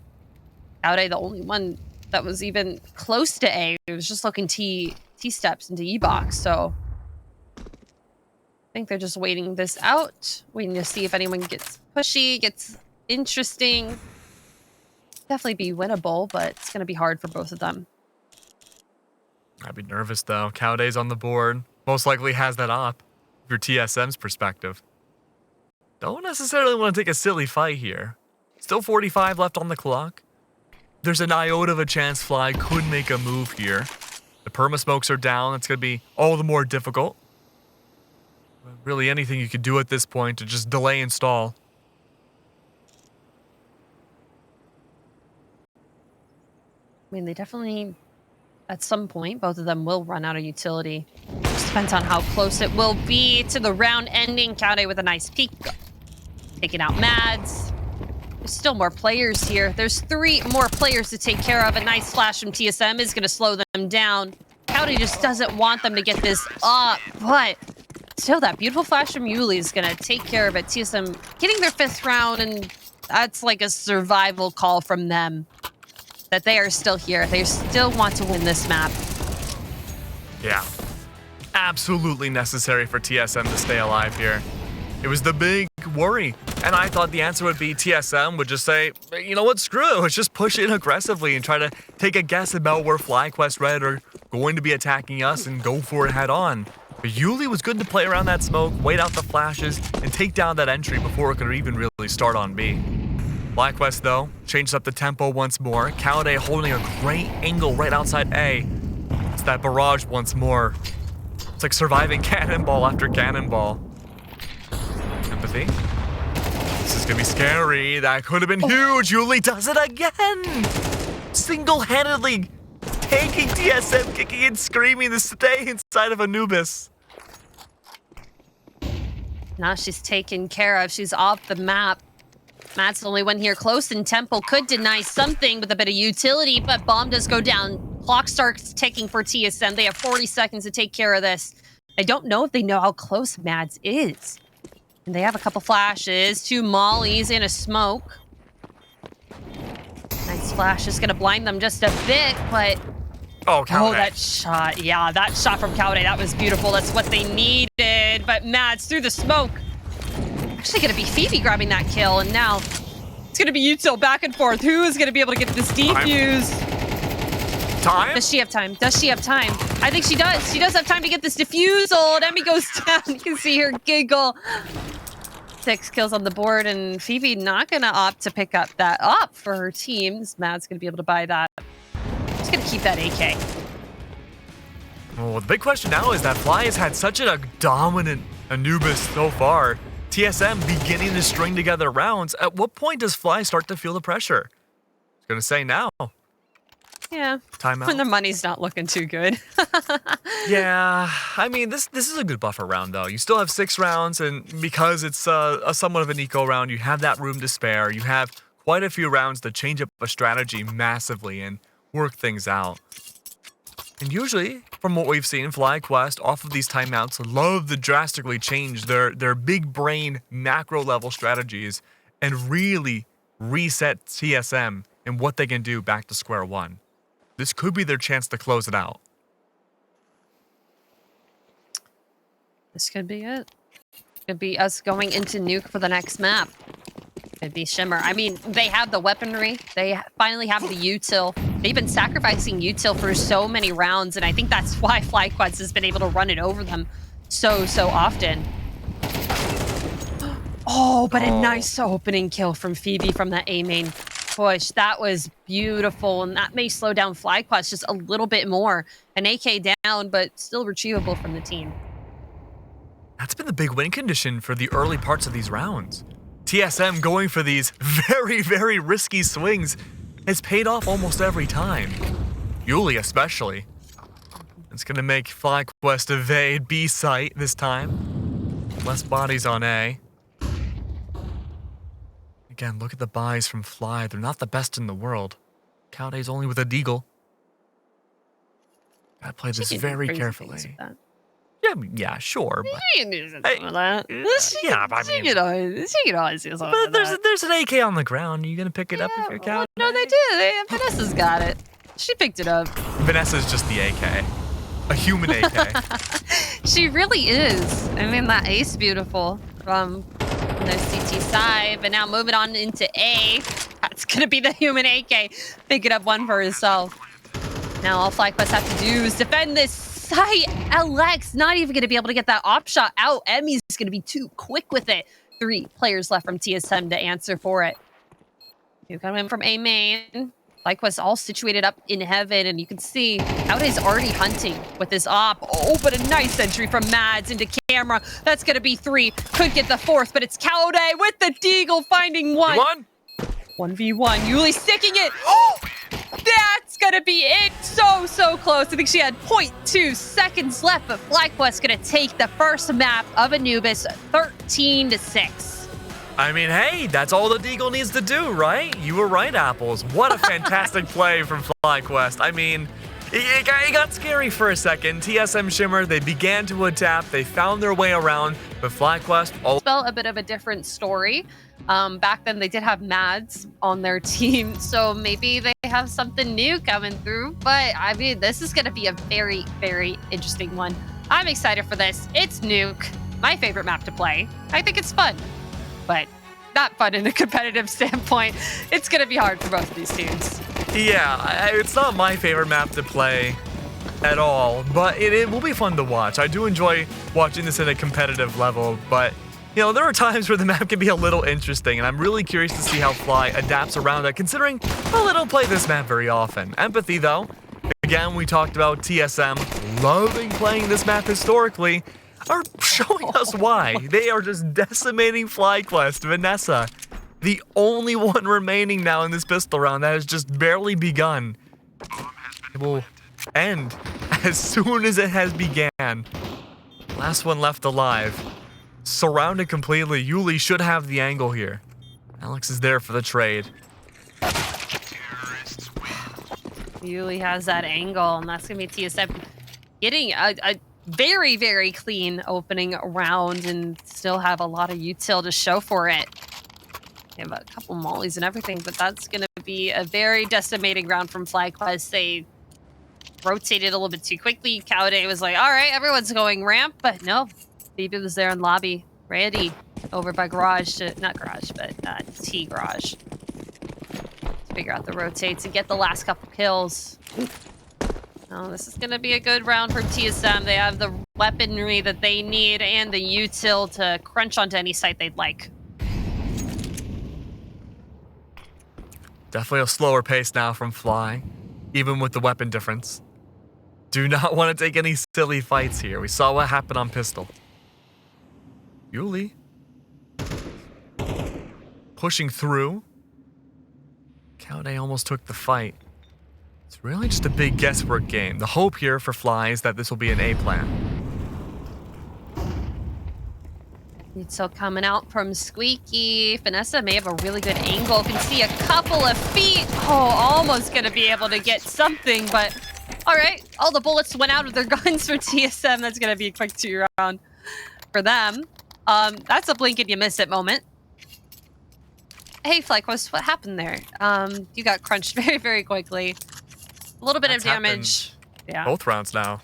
[SPEAKER 1] Cowday, the only one that was even close to A. It was just looking T steps into E box. So I think they're just waiting this out. Waiting to see if anyone gets pushy, gets interesting. Definitely be winnable, but it's going to be hard for both of them.
[SPEAKER 2] I'd be nervous, though. Cowday's on the board. Most likely has that op. Your TSM's perspective. Don't necessarily want to take a silly fight here. Still 45 left on the clock. There's an iota of a chance Fly could make a move here. The perma smokes are down. It's going to be all the more difficult. Really anything you could do at this point to just delay and stall.
[SPEAKER 1] I mean, they definitely, at some point, both of them will run out of utility. Just depends on how close it will be to the round ending. Cowday with a nice peek. Taking out Mads. There's still more players here. There's 3 more players to take care of. A nice flash from TSM is going to slow them down. Cowday just doesn't want them to get this up, but still, that beautiful flash from Yuli is going to take care of it. TSM getting their 5th round, and that's like a survival call from them. That they are still here. They still want to win this map.
[SPEAKER 2] Yeah. Absolutely necessary for TSM to stay alive here. It was the big worry. And I thought the answer would be TSM would just say, you know what, screw it. Let's just push in aggressively and try to take a guess about where FlyQuest Red are going to be attacking us and go for it head on. But Yuli was good to play around that smoke, wait out the flashes, and take down that entry before it could even really start on B. FlyQuest, though, changes up the tempo once more. Cowday holding a great angle right outside A. It's that barrage once more. It's like surviving cannonball after cannonball. Empathy. This is gonna be scary. That could have been huge. Yuli does it again! Single-handedly taking TSM, kicking and screaming to stay inside of Anubis.
[SPEAKER 1] Now she's taken care of. She's off the map. Matt's the only one here close, and Temple could deny something with a bit of utility, but Bomb does go down. Clock starts ticking for TSM. They have 40 seconds to take care of this. I don't know if they know how close Mads is. And they have a couple flashes, 2 mollies, and a smoke. Nice flash is going to blind them just a bit, but...
[SPEAKER 2] Oh, Cowday.
[SPEAKER 1] Oh, that shot. Yeah, that shot from Cowday, that was beautiful. That's what they needed. But Mads through the smoke. Actually going to be Phoebe grabbing that kill, and now it's going to be util back and forth. Who is going to be able to get this defuse?
[SPEAKER 2] Time?
[SPEAKER 1] Does she have time? Does she have time? I think she does. She does have time to get this defusal. And Emmy goes down. You can see her giggle. 6 kills on the board, and Phoebe not going to opt to pick up that up for her team. Mad's going to be able to buy that. She's going to keep that AK.
[SPEAKER 2] Well, the big question now is that Fly has had such a dominant Anubis so far. TSM beginning to string together rounds. At what point does Fly start to feel the pressure? I was going to say now.
[SPEAKER 1] Yeah.
[SPEAKER 2] Timeout.
[SPEAKER 1] When the money's not looking too good.
[SPEAKER 2] Yeah, I mean, this is a good buffer round, though. You still have 6 rounds, and because it's a somewhat of an eco round, you have that room to spare. You have quite a few rounds to change up a strategy massively and work things out. And usually, from what we've seen, FlyQuest, off of these timeouts, love to drastically change their big brain macro level strategies and really reset TSM and what they can do back to square one. This could be their chance to close it out.
[SPEAKER 1] This could be it. Could be us going into Nuke for the next map. Could be Shimmer. I mean, they have the weaponry. They finally have the util. They've been sacrificing util for so many rounds, and I think that's why FlyQuest has been able to run it over them so often. Oh, but a nice opening kill from Phoebe from that A main push. That was beautiful, and that may slow down FlyQuest just a little bit more. An AK down, but still retrievable from the team.
[SPEAKER 2] That's been the big win condition for the early parts of these rounds. TSM going for these very risky swings has paid off almost every time. Yuli especially. It's going to make FlyQuest evade B site this time. Less bodies on A. Again, look at the buys from Fly. They're not the best in the world. Cowday's only with a deagle. Gotta play this very carefully. Yeah, sure. But,
[SPEAKER 1] Yeah, I mean,
[SPEAKER 2] but there's an AK on the ground. Are you gonna pick it up if you're Cowday?
[SPEAKER 1] No, they do. Vanessa's got it. She picked it up.
[SPEAKER 2] Vanessa's just the AK. A human AK.
[SPEAKER 1] She really is. I mean, that ace beautiful from the CT side, but now moving on into A. That's gonna be the human AK. Pick it up one for herself. Now all FlyQuest have to do is defend this site. LX not even gonna be able to get that op shot out. Emmy's gonna be too quick with it. 3 players left from TSM to answer for it. You come in from A main. FlyQuest all situated up in heaven, and you can see Cowday's already hunting with his op. Oh, but a nice entry from Mads into camera. That's going to be 3. Could get the 4th, but it's Cowday with the deagle finding 1. 1v1. Yuli sticking it. Oh, that's going to be it. So close. I think she had 0.2 seconds left, but FlyQuest going to take the first map of Anubis 13-6.
[SPEAKER 2] I mean, hey, that's all the deagle needs to do, right? You were right, Apples. What a fantastic play from FlyQuest. I mean, it got scary for a second. TSM Shimmer, they began to adapt. They found their way around, but FlyQuest...
[SPEAKER 1] Spell a bit of a different story. Back then, they did have Mads on their team, so maybe they have something new coming through. But, I mean, this is going to be a very interesting one. I'm excited for this. It's Nuke, my favorite map to play. I think it's fun. But not fun in a competitive standpoint. It's going to be hard for both of these teams.
[SPEAKER 2] Yeah, it's not my favorite map to play at all, but it will be fun to watch. I do enjoy watching this at a competitive level, but, you know, there are times where the map can be a little interesting, and I'm really curious to see how Fly adapts around that, considering, well, they don't play this map very often. Empathy, though. Again, we talked about TSM loving playing this map historically, are showing us why. They are just decimating FlyQuest. Vanessa, the only one remaining now in this pistol round that has just barely begun. It will end as soon as it has began. Last one left alive. Surrounded completely. Yuli should have the angle here. Alex is there for the trade.
[SPEAKER 1] Yuli has that angle, and that's going to be TSM getting a very clean opening round and still have a lot of util to show for it. They have a couple mollies and everything, but that's going to be a very decimating round from FlyQuest. They rotated a little bit too quickly. Cowday was like, all right, everyone's going ramp, but no. Phoebe was there in lobby, ready over by garage, not garage, but T garage. To figure out the rotates and get the last couple kills. Oh, this is going to be a good round for TSM. They have the weaponry that they need and the util to crunch onto any site they'd like.
[SPEAKER 2] Definitely a slower pace now from Fly, even with the weapon difference. Do not want to take any silly fights here. We saw what happened on Pistol. Yuli. Pushing through. Kaude almost took the fight. It's really just a big guesswork game. The hope here for Fly is that this will be an A plan.
[SPEAKER 1] Util coming out from Squeaky. Vanessa may have a really good angle. Can see a couple of feet. Oh, almost going to be able to get something, but all right. All the bullets went out of their guns for TSM. That's going to be a quick 2 round for them. That's a blink and you miss it moment. Hey, FlyQuest, what happened there? You got crunched very, very quickly. A little bit of damage. Yeah.
[SPEAKER 2] Both rounds now.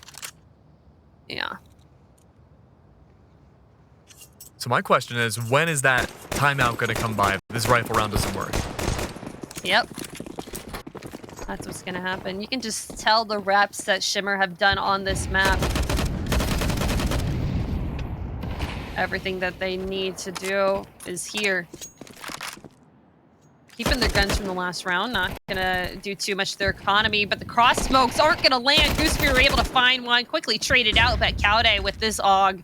[SPEAKER 1] Yeah.
[SPEAKER 2] So my question is, when is that timeout going to come by if this rifle round doesn't work?
[SPEAKER 1] Yep. That's what's going to happen. You can just tell the reps that Shimmer have done on this map. Everything that they need to do is here. Keeping their guns from the last round, not gonna do too much to their economy, but the cross smokes aren't gonna land. Goosebeard were able to find one, quickly traded out, but Kaude with this AUG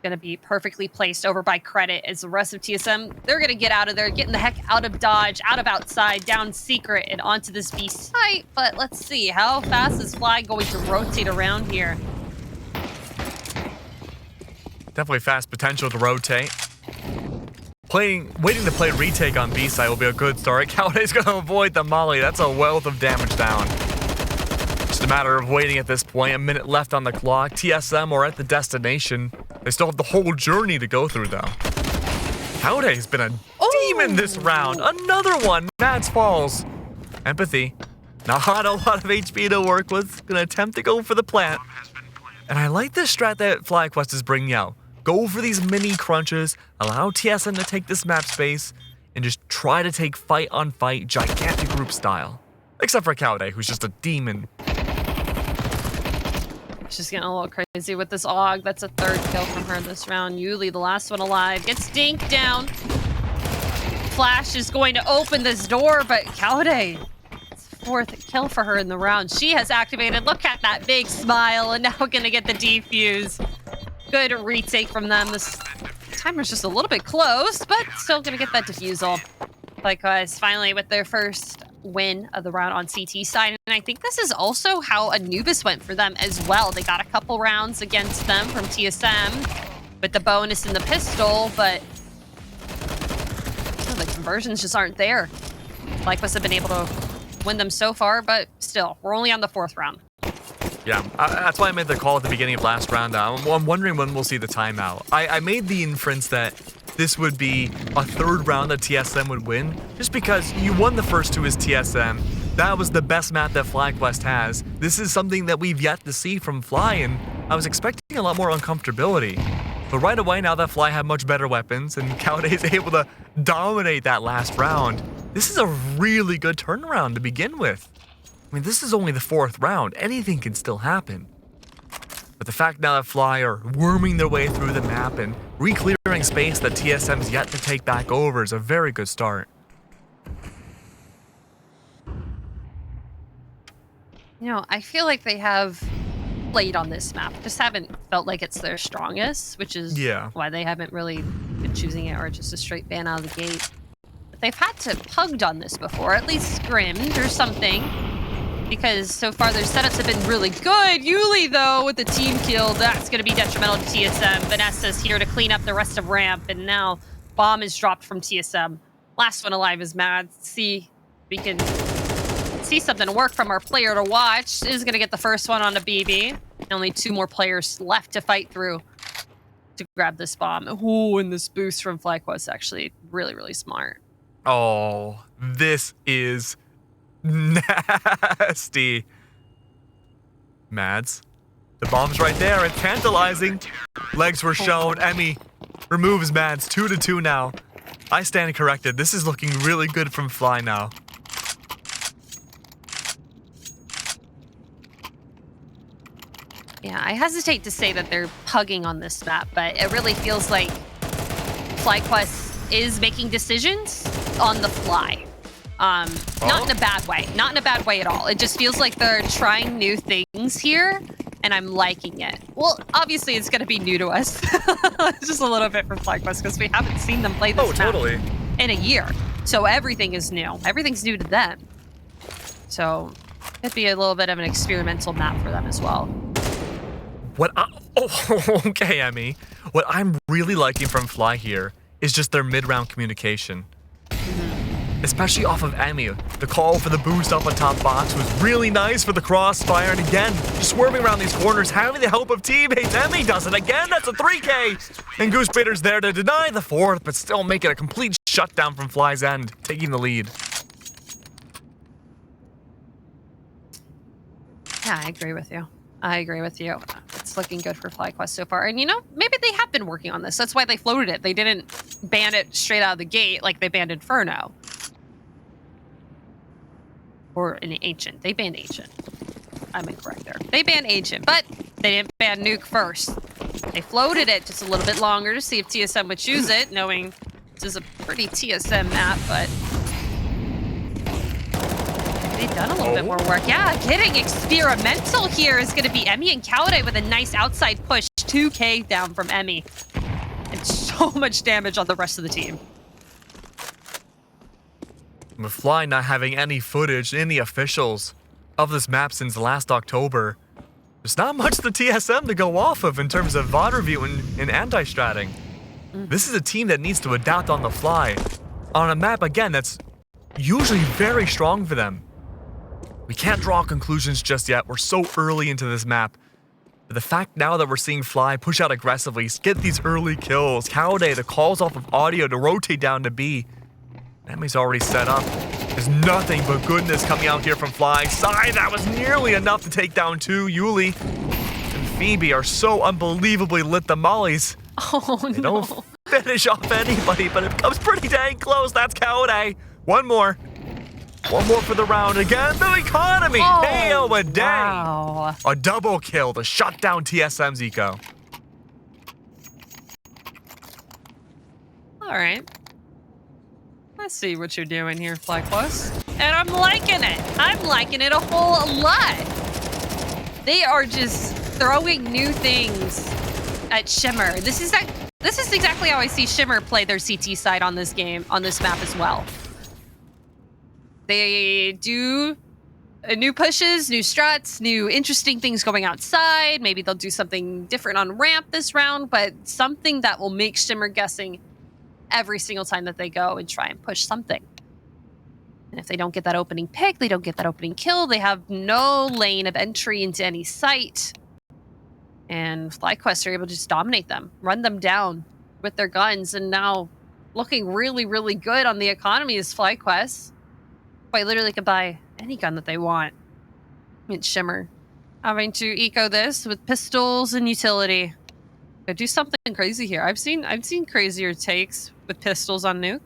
[SPEAKER 1] gonna be perfectly placed over by Credit as the rest of TSM, they're gonna get out of there, getting the heck out of dodge, out of outside, down secret, and onto this B site. But let's see, how fast is Fly going to rotate around here?
[SPEAKER 2] Definitely fast potential to rotate. Waiting to play retake on B side will be a good start. Kaude's going to avoid the molly. That's a wealth of damage down. Just a matter of waiting at this point. A minute left on the clock. TSM are at the destination. They still have the whole journey to go through, though. Kaude's been a demon this round. Another one. Mads falls. Empathy. Not a lot of HP to work with. Going to attempt to go for the plant. And I like this strat that FlyQuest is bringing out. Go for these mini crunches, allow TSM to take this map space, and just try to take fight on fight, gigantic group style. Except for Kaude, who's just a demon.
[SPEAKER 1] She's getting a little crazy with this AUG. That's a third kill from her this round. Yuli, the last one alive, gets dinked down. Flash is going to open this door, but Kaude, it's fourth kill for her in the round. She has activated. Look at that big smile, and now we're going to get the defuse. Good retake from them. This timer's just a little bit close, but still gonna get that defusal. FlyQuest finally with their first win of the round on CT side, and I think this is also how Anubis went for them as well. They got a couple rounds against them from TSM with the bonus in the pistol, but the conversions just aren't there. FlyQuest have been able to win them so far, but still, we're only on the fourth round.
[SPEAKER 2] Yeah, that's why I made the call at the beginning of last round. I'm wondering when we'll see the timeout. I made the inference that this would be a third round that TSM would win, just because you won the first two as TSM. That was the best map that FlyQuest has. This is something that we've yet to see from Fly, and I was expecting a lot more uncomfortability. But right away, now that Fly have much better weapons, and Kaude is able to dominate that last round, this is a really good turnaround to begin with. I mean, this is only the fourth round. Anything can still happen. But the fact now that Fly are worming their way through the map and re-clearing space that TSM's yet to take back over is a very good start.
[SPEAKER 1] You know, I feel like they have played on this map. Just haven't felt like it's their strongest, which is why they haven't really been choosing it, or just a straight ban out of the gate. But they've had to pugged on this before, at least scrimmed or something. Because so far their setups have been really good. Yuli, though, with the team kill, that's going to be detrimental to TSM. Vanessa's here to clean up the rest of ramp, and now bomb is dropped from TSM. Last one alive is Mad. See, we can see something work from our player to watch. Is going to get the first one on the BB. Only two more players left to fight through to grab this bomb. Ooh, and this boost from FlyQuest actually really, really smart.
[SPEAKER 2] Oh, this is nasty. Mads. The bomb's right there. It's tantalizing. Legs were shown. Emmy removes Mads. 2-2 now. I stand corrected. This is looking really good from Fly now.
[SPEAKER 1] Yeah, I hesitate to say that they're pugging on this map, but it really feels like FlyQuest is making decisions on the fly. Not in a bad way. Not in a bad way at all. It just feels like they're trying new things here, and I'm liking it. Well, obviously, it's going to be new to us. Just a little bit for FlyQuest, because we haven't seen them play this map in a year. So everything is new. Everything's new to them. So it could be a little bit of an experimental map for them as well.
[SPEAKER 2] Okay, Emmy. What I'm really liking from Fly here is just their mid-round communication. Especially off of Emmy. The call for the boost up on top box was really nice for the crossfire. And again, just swerving around these corners, having the help of teammates. Emmy does it again. That's a 3K. And Goose Bitter's there to deny the fourth, but still make it a complete shutdown from Fly's end, taking the lead.
[SPEAKER 1] Yeah, I agree with you. I agree with you. It's looking good for FlyQuest so far. And, you know, maybe they have been working on this. That's why they floated it. They didn't ban it straight out of the gate like they banned Inferno. Or an Ancient. They banned Ancient. I'm incorrect there. They banned Ancient, but they didn't ban Nuke first. They floated it just a little bit longer to see if TSM would choose it, knowing this is a pretty TSM map, but they've done a little bit more work. Yeah, kidding. Experimental here is going to be Emmy and Cowday with a nice outside push. 2K down from Emmy. And so much damage on the rest of the team.
[SPEAKER 2] With Fly not having any footage, any officials of this map since last October, there's not much the TSM to go off of in terms of VOD review and anti-stratting. This is a team that needs to adapt on the fly on a map, again, that's usually very strong for them. We can't draw conclusions just yet. We're so early into this map. But the fact now that we're seeing Fly push out aggressively, get these early kills, Cowday, the calls off of audio to rotate down to B. Emmy's already set up. There's nothing but goodness coming out here from Fly. Sai, that was nearly enough to take down two. Yuli and Phoebe are so unbelievably lit. The mollies. They don't finish off anybody, but it comes pretty dang close. That's Cowday. One more. One more for the round. Again, the economy. KO a day.
[SPEAKER 1] Wow.
[SPEAKER 2] A double kill to shut down TSM's eco.
[SPEAKER 1] All right. I see what you're doing here, FlyQuest. And I'm liking it. I'm liking it a whole lot. They are just throwing new things at Shimmer. This is exactly how I see Shimmer play their CT side on this game, on this map as well. They do new pushes, new struts, new interesting things going outside. Maybe they'll do something different on ramp this round, but something that will make Shimmer guessing every single time that they go and try and push something. And if they don't get that opening pick, they don't get that opening kill, they have no lane of entry into any site. And FlyQuest are able to just dominate them, run them down with their guns, and now looking really, really good on the economy is FlyQuest. Quite literally could buy any gun that they want. It's Shimmer having to eco this with pistols and utility. Could do something crazy here. I've seen crazier takes with pistols on Nuke.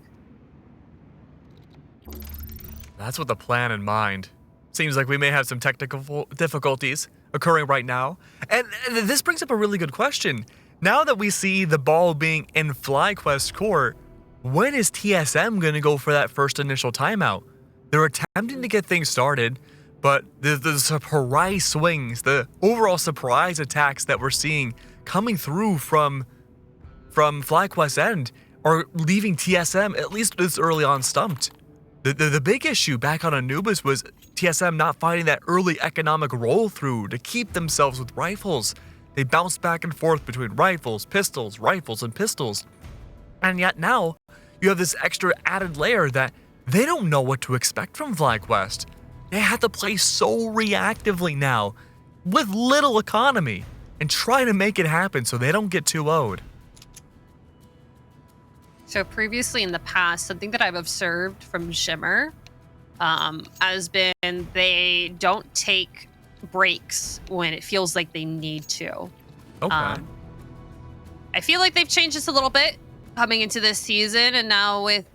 [SPEAKER 2] That's with the plan in mind. Seems like we may have some technical difficulties occurring right now. And this brings up a really good question. Now that we see the ball being in FlyQuest court, when is TSM going to go for that first initial timeout? They're attempting to get things started, but the surprise swings, the overall surprise attacks that we're seeing coming through from FlyQuest's end are leaving TSM, at least this early on, stumped. The big issue back on Anubis was TSM not finding that early economic roll through to keep themselves with rifles. They bounced back and forth between rifles, and pistols. And yet now, you have this extra added layer that they don't know what to expect from FlyQuest. They have to play so reactively now, with little economy, and try to make it happen so they don't get too owed.
[SPEAKER 1] So previously in the past, something that I've observed from Shimmer has been they don't take breaks when it feels like they need to.
[SPEAKER 2] Okay.
[SPEAKER 1] I feel like they've changed this a little bit coming into this season, and now with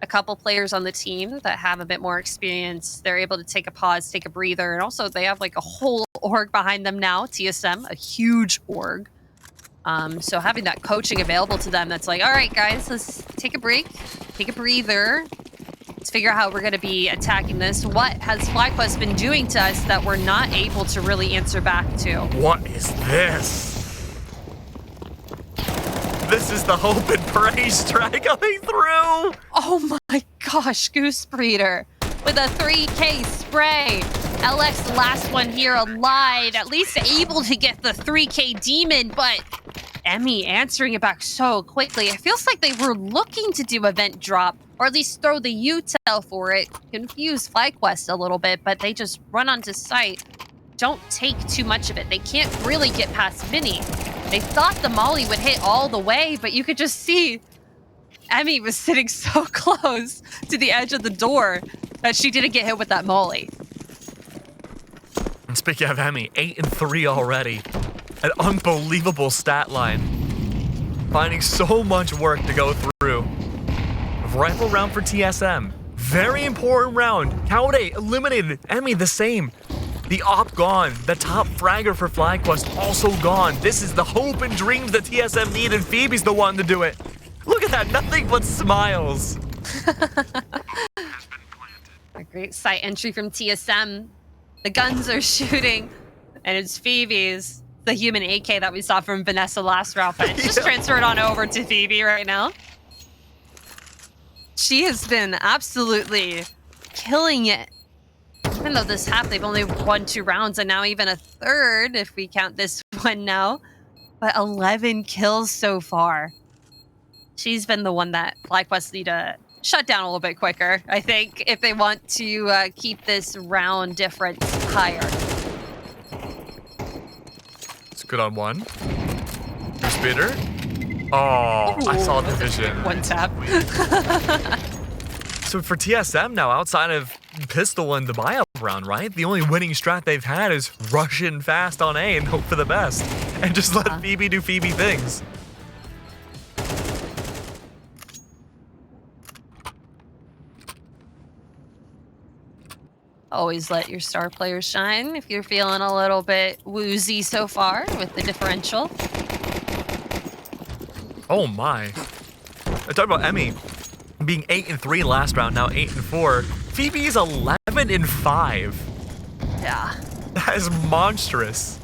[SPEAKER 1] a couple players on the team that have a bit more experience. They're able to take a pause, take a breather, and also they have like a whole org behind them now, TSM, a huge org. So having that coaching available to them, that's like, all right, guys, let's take a break, take a breather. Let's figure out how we're going to be attacking this. What has FlyQuest been doing to us that we're not able to really answer back to?
[SPEAKER 2] What is this? This is the hope and praise track coming through.
[SPEAKER 1] Oh my gosh, Goose Breeder with a 3K spray. LX, the last one here alive, at least able to get the 3K demon, but Emmy answering it back so quickly. It feels like they were looking to do event drop, or at least throw the util for it, confuse FlyQuest a little bit, but they just run onto site. Don't take too much of it. They can't really get past Vinny. They thought the molly would hit all the way, but you could just see Emmy was sitting so close to the edge of the door that she didn't get hit with that molly.
[SPEAKER 2] And speaking of Emmy, 8-3 already. An unbelievable stat line. Finding so much work to go through. Rifle round for TSM. Very important round. Kaude eliminated. Emmy the same. The op gone. The top fragger for FlyQuest also gone. This is the hope and dreams that TSM need, and Phoebe's the one to do it. Look at that. Nothing but smiles.
[SPEAKER 1] A great site entry from TSM. The guns are shooting, and it's Phoebe's. The human AK that we saw from Vanessa last round, but it's just transferred on over to Phoebe right now. She has been absolutely killing it. Even though this half, they've only won 2 rounds, and now even a third, if we count this one now. But 11 kills so far. She's been the one that FlyQuest need to shut down a little bit quicker, I think, if they want to keep this round difference higher.
[SPEAKER 2] It's good on one. Speeder. Oh, I saw the vision.
[SPEAKER 1] One tap.
[SPEAKER 2] So for TSM now, outside of pistol and the buyout round, right? The only winning strat they've had is rush in fast on A and hope for the best. And just let Phoebe do Phoebe things.
[SPEAKER 1] Always let your star players shine if you're feeling a little bit woozy so far with the differential.
[SPEAKER 2] Oh my. I talked about Emmy being 8-3 last round, now 8-4. Phoebe is 11-5.
[SPEAKER 1] Yeah.
[SPEAKER 2] That is monstrous.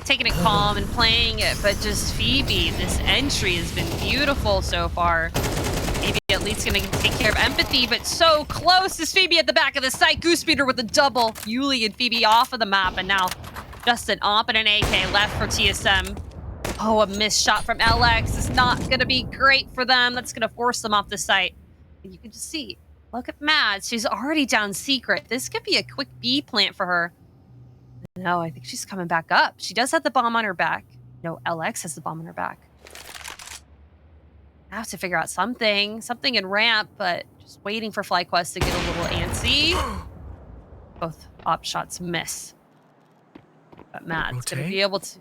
[SPEAKER 1] Taking it calm and playing it, but just Phoebe, this entry has been beautiful so far. Maybe at least gonna take care of empathy, but so close is Phoebe at the back of the site. Goose Beater with a double. Yuli and Phoebe off of the map, and now just an AWP and an AK left for TSM. Oh, a missed shot from LX is not gonna be great for them. That's gonna force them off the site. And you can just see, look at Mads. She's already down secret. This could be a quick B plant for her. No, I think she's coming back up. She does have the bomb on her back. No, LX has the bomb on her back. I have to figure out something in ramp, but just waiting for FlyQuest to get a little antsy. Both op shots miss. But Matt's gonna be able to.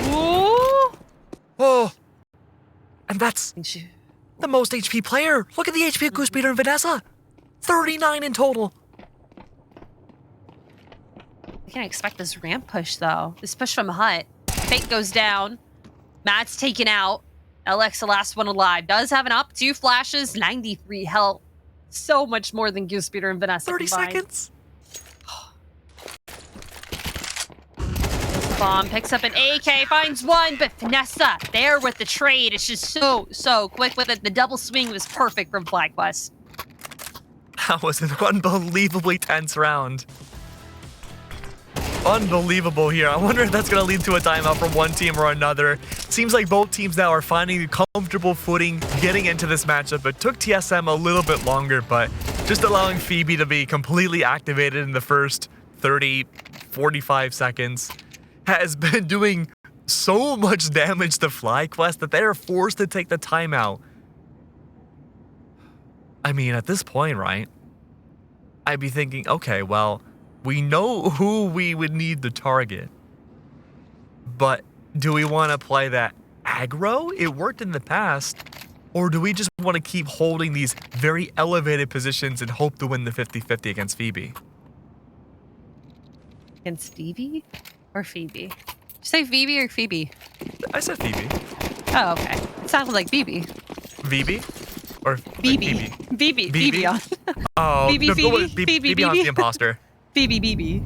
[SPEAKER 1] Ooh!
[SPEAKER 2] Oh, and that's the most HP player. Look at the HP of Goose Beater and Vanessa. 39 in total.
[SPEAKER 1] I can't expect this ramp push, though. This push from Hut. Fake goes down. Matt's taken out. LX, the last one alive. Does have an up. 2 flashes. 93 health. So much more than Goose Beater and Vanessa
[SPEAKER 2] 30
[SPEAKER 1] combined.
[SPEAKER 2] seconds.
[SPEAKER 1] Bomb picks up an AK. Finds one. But Vanessa there with the trade. It's just so quick with it. The double swing was perfect from FlyQuest.
[SPEAKER 2] That was an unbelievably tense round. Unbelievable here. I wonder if that's going to lead to a timeout from one team or another. Seems like both teams now are finding a comfortable footing getting into this matchup. It took TSM a little bit longer, but just allowing Phoebe to be completely activated in the first 30, 45 seconds has been doing so much damage to FlyQuest that they are forced to take the timeout. I mean, at this point, right? I'd be thinking, okay, well, we know who we would need to target, but do we want to play that aggro? It worked in the past. Or do we just want to keep holding these very elevated positions and hope to win the 50-50 against Phoebe?
[SPEAKER 1] Against Phoebe? Or Phoebe? Did you say Phoebe or Phoebe?
[SPEAKER 2] I said Phoebe.
[SPEAKER 1] Oh, okay. It sounded like Phoebe.
[SPEAKER 2] Phoebe? Or
[SPEAKER 1] Phoebe. Phoebe. Phoebe.
[SPEAKER 2] Oh,
[SPEAKER 1] Phoebe,
[SPEAKER 2] no,
[SPEAKER 1] Phoebe,
[SPEAKER 2] Phoebe,
[SPEAKER 1] Phoebe,
[SPEAKER 2] the imposter.
[SPEAKER 1] Phoebe. Phoebe.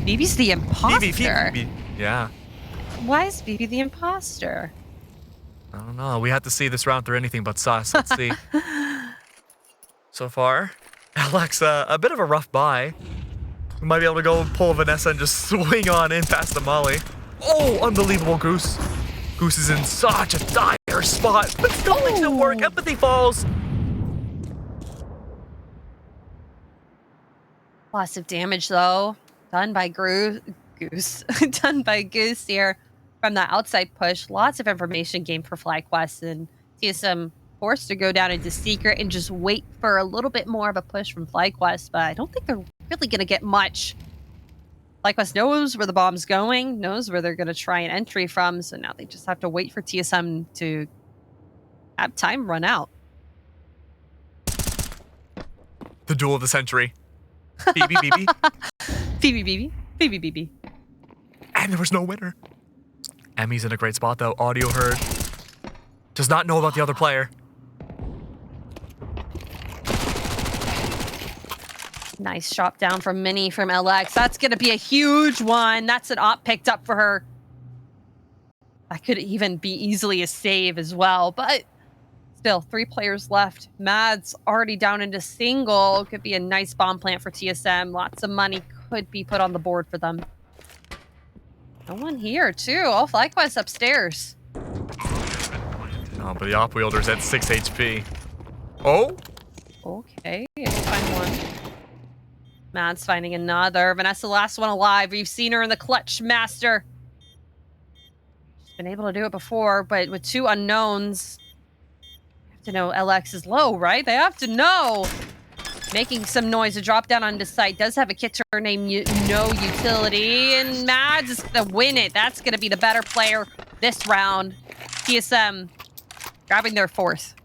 [SPEAKER 1] Phoebe's the imposter.
[SPEAKER 2] Phoebe. Yeah.
[SPEAKER 1] Why is Phoebe the imposter?
[SPEAKER 2] I don't know. We have to see this round through anything but sus. Let's see. So far, Alex, a bit of a rough buy. We might be able to go pull Vanessa and just swing on in past the molly. Oh, unbelievable Goose. Goose is in such a dire spot, but still makes it work. Empathy falls.
[SPEAKER 1] Lots of damage, though. Done by Goose. Done by Goose here from the outside push. Lots of information gained for FlyQuest, and TSM forced to go down into secret and just wait for a little bit more of a push from FlyQuest, but I don't think they're really going to get much. FlyQuest knows where the bomb's going, knows where they're going to try an entry from, so now they just have to wait for TSM to have time run out.
[SPEAKER 2] The duel of the century. Phoebe.
[SPEAKER 1] Phoebe.
[SPEAKER 2] And there was no winner. Emmy's in a great spot, though. Audio heard. Does not know about the other player.
[SPEAKER 1] Nice shot down from Minnie from LX. That's going to be a huge one. That's an op picked up for her. That could even be easily a save as well, but still, 3 players left. Mad's already down into single. Could be a nice bomb plant for TSM. Lots of money could be put on the board for them. No one here, too. All FlyQuest upstairs.
[SPEAKER 2] Oh, but the op wielder's at 6 HP. Oh?
[SPEAKER 1] Okay, we'll find one. Mad's finding another. Vanessa, last one alive. We've seen her in the clutch master. She's been able to do it before, but with 2 unknowns, you have to know LX is low, right? They have to know. Making some noise to drop down onto site. Does have a kit to her name, No Utility. And Mads is going to win it. That's going to be the better player this round. TSM grabbing their 4th.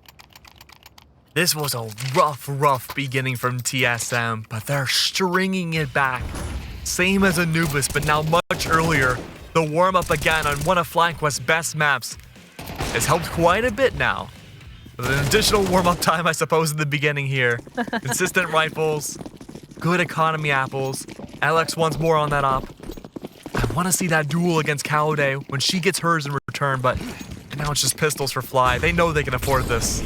[SPEAKER 2] This was a rough beginning from TSM, but they're stringing it back. Same as Anubis, but now much earlier. The warm-up again on one of FlyQuest's best maps has helped quite a bit now. With an additional warm-up time, I suppose, in the beginning here. Consistent rifles, good economy apples. Alex wants more on that op. I want to see that duel against Cowday when she gets hers in return, but now it's just pistols for Fly. They know they can afford this.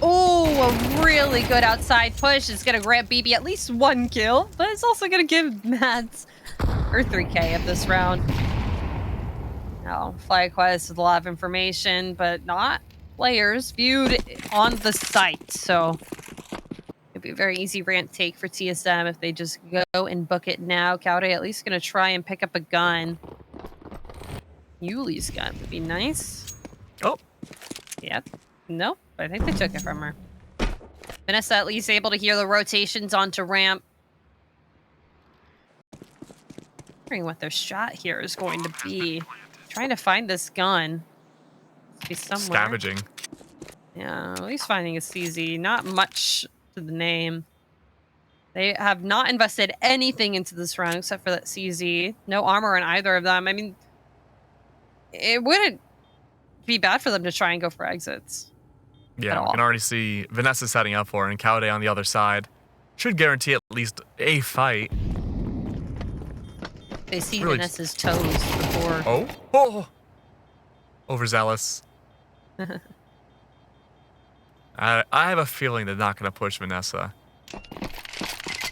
[SPEAKER 1] Oh, a really good outside push. It's going to grab BB at least 1 kill, but it's also going to give Mads her 3K of this round. Now, FlyQuest with a lot of information, but not players viewed on the site. So it'd be a very easy rant take for TSM if they just go and book it now. Cowday at least going to try and pick up a gun. Yuli's gun would be nice.
[SPEAKER 2] Oh.
[SPEAKER 1] Yep. Nope. I think they took it from her. Vanessa at least able to hear the rotations onto ramp. Wondering what their shot here is going to be. Trying to find this gun. Must be somewhere.
[SPEAKER 2] Scavenging.
[SPEAKER 1] Yeah, at least finding a CZ. Not much to the name. They have not invested anything into this round except for that CZ. No armor on either of them. I mean, it wouldn't be bad for them to try and go for exits.
[SPEAKER 2] Yeah, we can already see Vanessa setting up for it and Cowday on the other side. Should guarantee at least a fight.
[SPEAKER 1] They see really Vanessa's toes before.
[SPEAKER 2] Oh! Overzealous. I have a feeling they're not going to push Vanessa.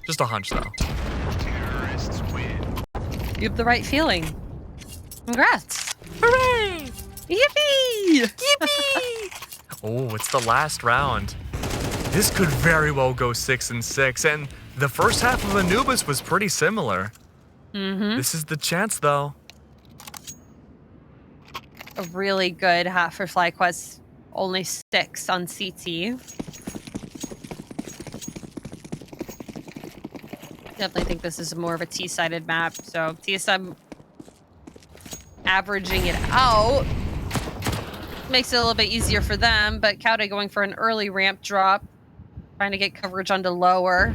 [SPEAKER 2] Just a hunch, though.
[SPEAKER 3] Terrorists win.
[SPEAKER 1] You have the right feeling. Congrats.
[SPEAKER 2] Hooray!
[SPEAKER 1] Yippee!
[SPEAKER 2] Yippee! Oh, it's the last round. This could very well go 6-6, and the first half of Anubis was pretty similar. This is the chance, though.
[SPEAKER 1] A really good half for FlyQuest. Only 6 on CT. Definitely think this is more of a T-sided map. So TSM averaging it out. Makes it a little bit easier for them, but Kaude going for an early ramp drop, trying to get coverage onto lower.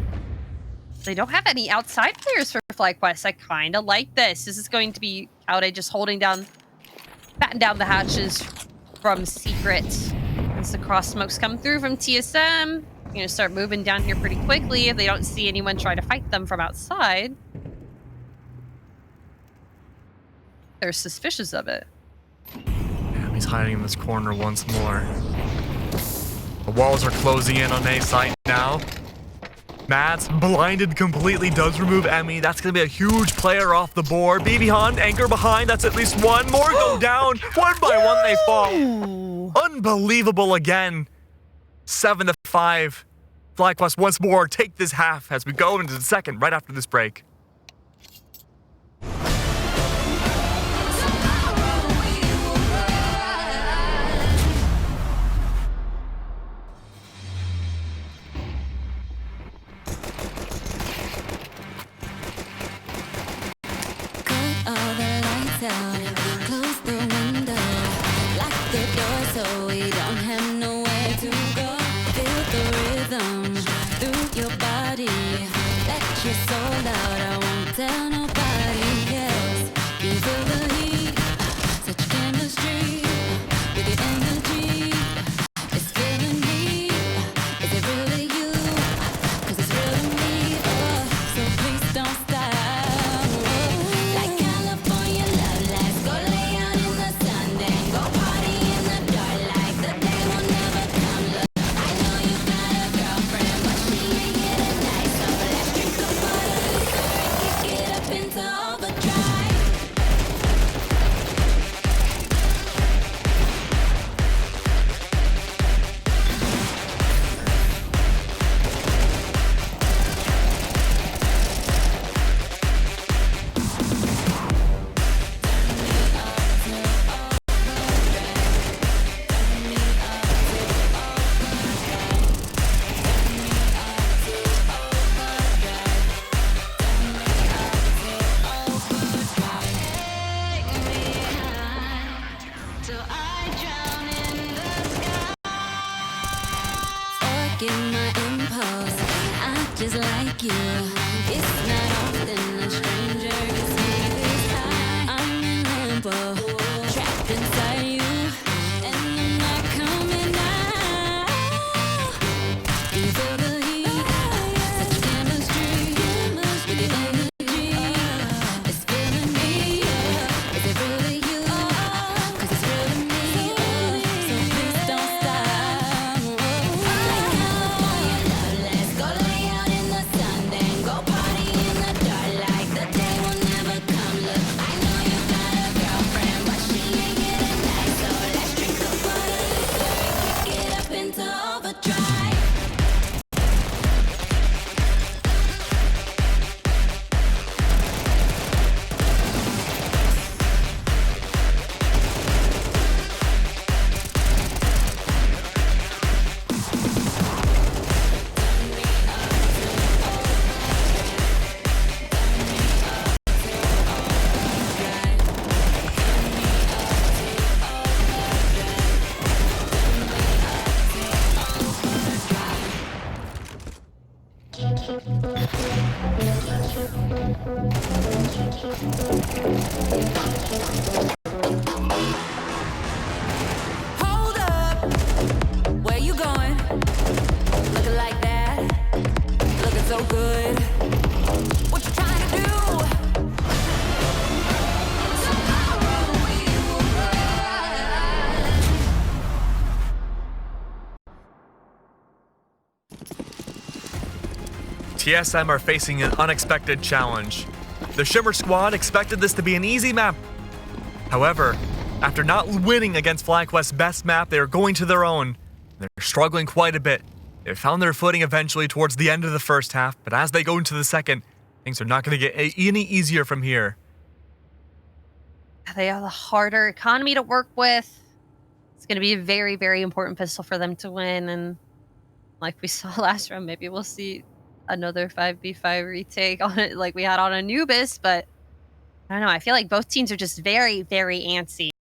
[SPEAKER 1] They don't have any outside players for FlyQuest. I kind of like this. This is going to be Kaude just holding down, batten down the hatches from Secret. As the cross smokes come through from TSM, you're going to start moving down here pretty quickly if they don't see anyone try to fight them from outside. They're suspicious of it.
[SPEAKER 2] Yeah, he's hiding in this corner once more. The walls are closing in on A site now. Mads, blinded completely, does remove Emmy. That's going to be a huge player off the board. BB Hunt, anchor behind. That's at least one. More go down. One by one, they fall. Unbelievable again. 7-5. FlyQuest once more take this half as we go into the second right after this break.
[SPEAKER 4] Close the window, lock the door so we don't have nowhere to go. Feel the rhythm through your body. Let your soul out, I won't tell nobody else. You feel the heat, such chemistry with your energy. It's feeling me, is it really you? 'Cause it's really me, oh, so please don't stop. Just like you, it's not often a stranger can see this high. I'm in limbo, trapped inside you, and I'm not coming out. You feel the heat, such chemistry with your energy. It's feeling me, is it really you? 'Cause it's really me, so please don't stop. Like California love, let's go lay out in the sun, then go party in the dark like the day will never come. Look, I know you got a girlfriend, but she ain't getting nice, so let's drink the water, kick it up into overdrive. Hold up, where you going? Looking like that, looking so good. What you trying to do? Tomorrow we will rise.
[SPEAKER 2] TSM are facing an unexpected challenge. The Shimmer squad expected this to be an easy map. However, after not winning against FlyQuest's best map, they are going to their own. They're struggling quite a bit. They found their footing eventually towards the end of the first half, but as they go into the second, things are not going to get any easier from here.
[SPEAKER 1] They have a harder economy to work with. It's going to be a very, very important pistol for them to win. And like we saw last round, maybe we'll see another 5v5 retake on it like we had on Anubis, but I don't know. I feel like both teams are just very, very antsy.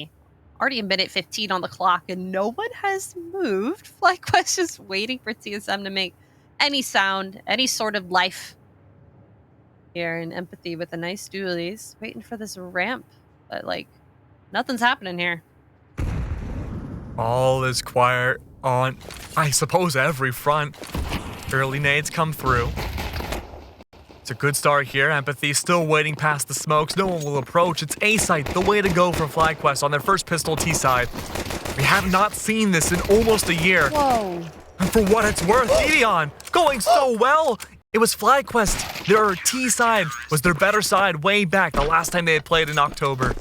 [SPEAKER 1] Already a minute 15 on the clock, and no one has moved. FlyQuest just waiting for TSM to make any sound, any sort of life here in Empathy with a nice dualies. Waiting for this ramp, but like nothing's happening here.
[SPEAKER 2] All is quiet on, I suppose, every front. Early nades come through. It's a good start here. Empathy still waiting past the smokes. No one will approach. It's A site, the way to go for FlyQuest on their first pistol T side. We have not seen this in almost a year.
[SPEAKER 1] Whoa.
[SPEAKER 2] And for what it's worth, Edeon going so well. It was FlyQuest. Their T side was their better side way back the last time they had played in October.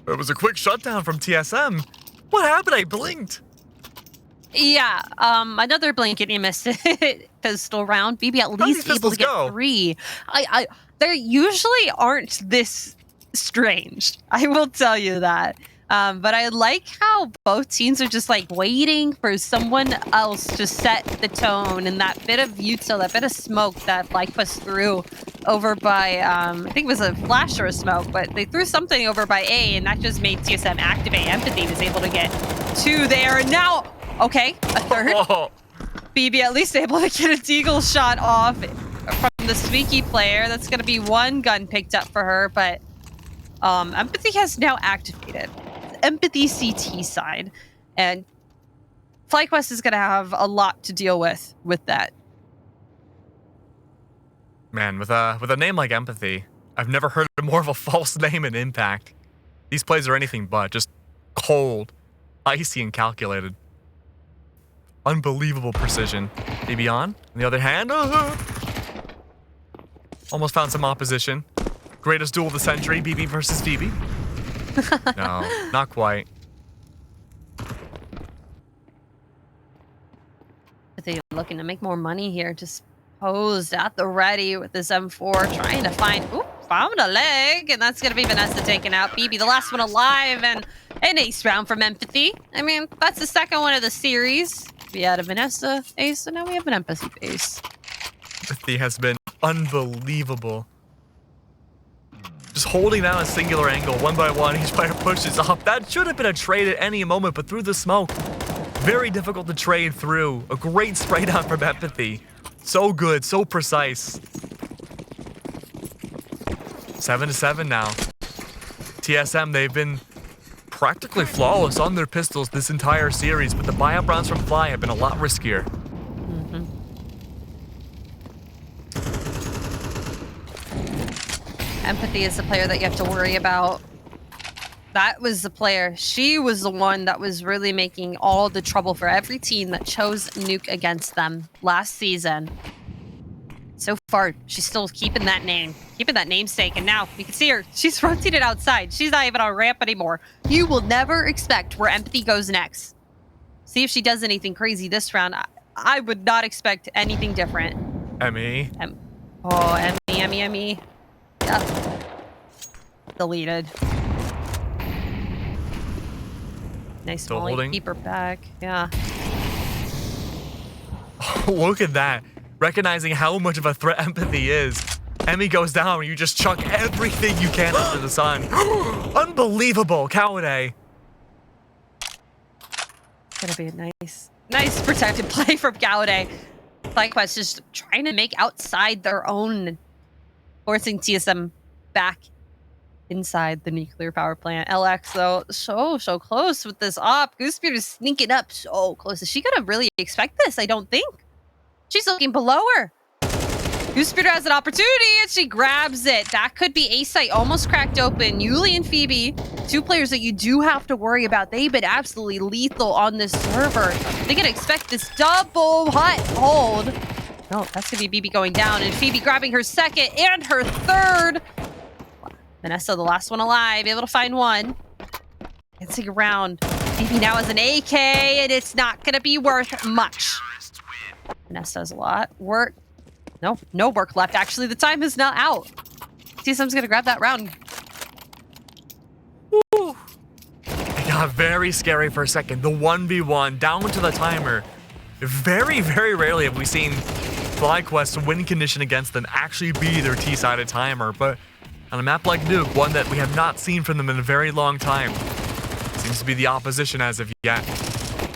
[SPEAKER 2] It was a quick shutdown from TSM. What happened? I blinked.
[SPEAKER 1] Yeah, another blink and you missed it. Pistol round. Maybe at least able to get 3. They usually aren't this strange. I will tell you that. But I like how both teams are just like waiting for someone else to set the tone, and that bit of util, that bit of smoke that FlyQuest threw over by, I think it was a flash or a smoke, but they threw something over by A, and that just made TSM activate. Empathy was able to get 2 there, and now, okay, a third.
[SPEAKER 2] Oh.
[SPEAKER 1] BB at least able to get a deagle shot off from the Squeaky player. That's going to be 1 gun picked up for her, but Empathy has now activated. Empathy CT side, and FlyQuest is going to have a lot to deal with that.
[SPEAKER 2] Man, with a name like Empathy, I've never heard more of a false name in Impact. These plays are anything but just cold, icy, and calculated. Unbelievable precision. Maybe on the other hand, almost found some opposition. Greatest duel of the century, BB versus Phoebe. No, not quite.
[SPEAKER 1] They're looking to make more money here. Just posed at the ready with this M4, trying to find. Ooh, found a leg, and that's gonna be Vanessa taken out. BB, the last one alive, and an ace round from Empathy. I mean, that's the second one of the series. We had a Vanessa ace, and now we have an Empathy ace.
[SPEAKER 2] Empathy has been unbelievable. Just holding down a singular angle, 1 by 1, each player pushes up. That should have been a trade at any moment, but through the smoke, very difficult to trade through. A great spray down from Empathy. So good, so precise. 7-7 now. TSM, they've been practically flawless on their pistols this entire series, but the buy-up rounds from Fly have been a lot riskier.
[SPEAKER 1] Empathy is the player that you have to worry about. That was the player. She was the one that was really making all the trouble for every team that chose Nuke against them last season. So far, she's still keeping that name, keeping that namesake, and now you can see her. She's rotated outside. She's not even on ramp anymore. You will never expect where Empathy goes next. See if she does anything crazy this round. I would not expect anything different.
[SPEAKER 2] Emmy.
[SPEAKER 1] Emmy. Yep. Deleted. Nice
[SPEAKER 2] Still
[SPEAKER 1] molly,
[SPEAKER 2] holding.
[SPEAKER 1] keep her back. Yeah.
[SPEAKER 2] Look at that. Recognizing how much of a threat Empathy is. Emmy goes down, you just chuck everything you can under the sun. Unbelievable, Cowday.
[SPEAKER 1] Gonna be a nice protected play from Cowday. FlyQuest just trying to make outside their own, forcing TSM back inside the nuclear power plant. LX though, so close with this op. Goosebeard is sneaking up so close. Is she gonna really expect this? I don't think. She's looking below her. Goosebeard has an opportunity and she grabs it. That could be A site almost cracked open. Yuli and Phoebe, 2 players that you do have to worry about. They've been absolutely lethal on this server. They can expect this double hut hold. No, that's gonna be BB going down, and Phoebe grabbing her second and her third. Vanessa, the last one alive, able to find 1. Let's take a round. Phoebe now has an AK, and it's not gonna be worth much. Vanessa has a lot. Work. No work left. Actually, the time is not out. TSM's gonna grab that round.
[SPEAKER 2] Woo. It got very scary for a second. The 1v1 down to the timer. Very, very rarely have we seen FlyQuest's win condition against them actually be their T-sided timer, but On a map like Nuke, one that we have not seen from them in a very long time. Seems to be the opposition as of yet.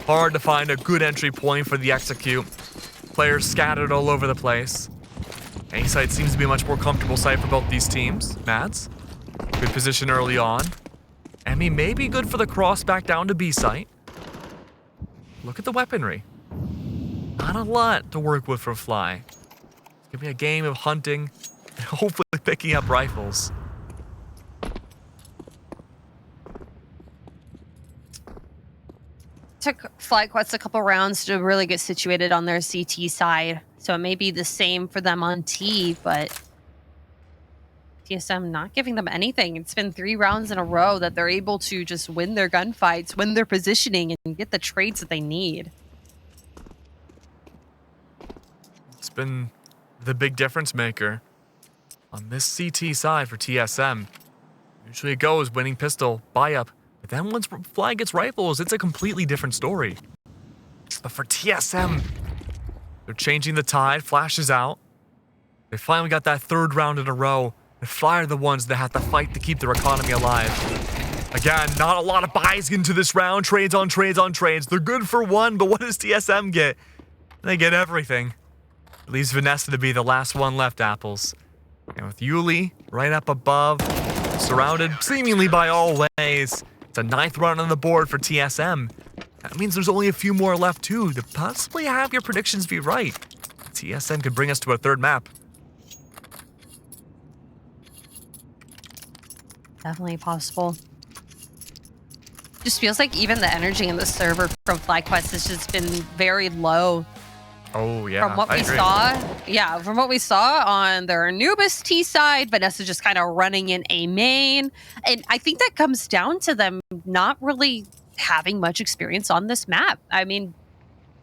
[SPEAKER 2] Hard to find a good entry point for the execute. Players scattered all over the place. A site seems to be a much more comfortable site for both these teams. Mads, good position early on. Emmy may be good for the cross back down to B site. Look at the weaponry. Not a lot to work with for Fly. It's gonna be a game of hunting and hopefully picking up rifles.
[SPEAKER 1] Took FlyQuest a couple rounds to really get situated on their CT side. So it may be the same for them on T, but TSM not giving them anything. It's been 3 rounds in a row that they're able to just win their gunfights, win their positioning, and get the trades that they need.
[SPEAKER 2] It's been the big difference maker on this CT side for TSM. Usually it goes winning pistol, buy up. But then once Fly gets rifles, it's a completely different story. But for TSM, they're changing the tide, flashes out. They finally got that 3rd round in a row. And Fly are the ones that have to fight to keep their economy alive. Again, not a lot of buys into this round. Trades on trades on trades. They're good for 1, but what does TSM get? They get everything. It leaves Vanessa to be the last one left, Apples. And with Yuli right up above, surrounded seemingly by all ways. It's a 9th round on the board for TSM. That means there's only a few more left too to possibly have your predictions be right. TSM could bring us to a 3rd map.
[SPEAKER 1] Definitely possible. Just feels like even the energy in the server from FlyQuest has just been very low.
[SPEAKER 2] Oh yeah,
[SPEAKER 1] From what we saw, from what we saw on their Anubis T side, Vanessa just kind of running in a main. And I think that comes down to them not really having much experience on this map. I mean,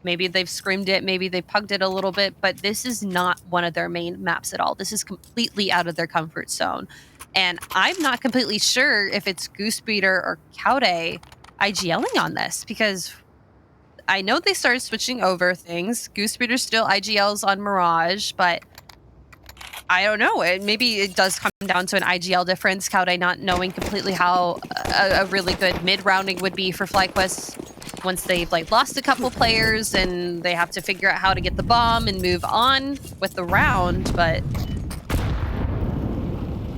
[SPEAKER 1] maybe they've screamed it, maybe they pugged it a little bit, but this is not one of their main maps at all. This is completely out of their comfort zone. And I'm not completely sure if it's Goosebeater or Kaude IGLing on this, because I know they started switching over things. Goosebeater still IGLs on Mirage, but I don't know. Maybe it does come down to an IGL difference. Kaude not knowing completely how a really good mid-rounding would be for FlyQuest once they've lost a couple players and they have to figure out how to get the bomb and move on with the round. But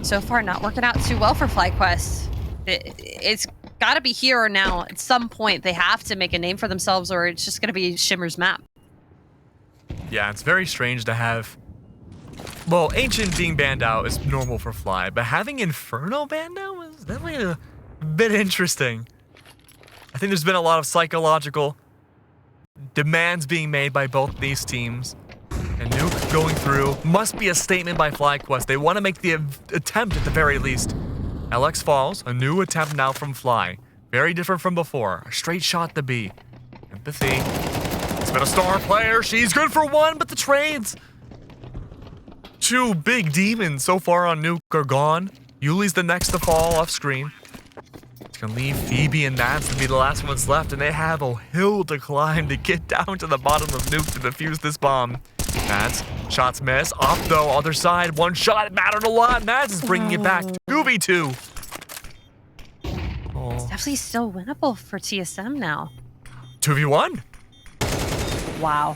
[SPEAKER 1] so far, not working out too well for FlyQuest. It's got to be here or now. At some point, they have to make a name for themselves, or it's just going to be Shimmer's map.
[SPEAKER 2] Yeah, it's very strange to have... Well, Ancient being banned out is normal for Fly, but having Inferno banned out is definitely a bit interesting. I think there's been a lot of psychological demands being made by both these teams. And Nuke going through must be a statement by FlyQuest. They want to make the attempt at the very least. LX falls, a new attempt now from Fly. Very different from before. A straight shot to B. Empathy. It's been a star player. She's good for 1, but the trades. 2 big demons so far on Nuke are gone. Yuli's the next to fall off screen. It's gonna leave Phoebe and Nats to be the last ones left, and they have a hill to climb to get down to the bottom of Nuke to defuse this bomb. Nats, shots miss. Off though, other side, 1 shot, it mattered a lot. Nats is bringing it back. 2v2. Oh.
[SPEAKER 1] It's definitely still winnable for TSM now.
[SPEAKER 2] 2v1.
[SPEAKER 1] Wow.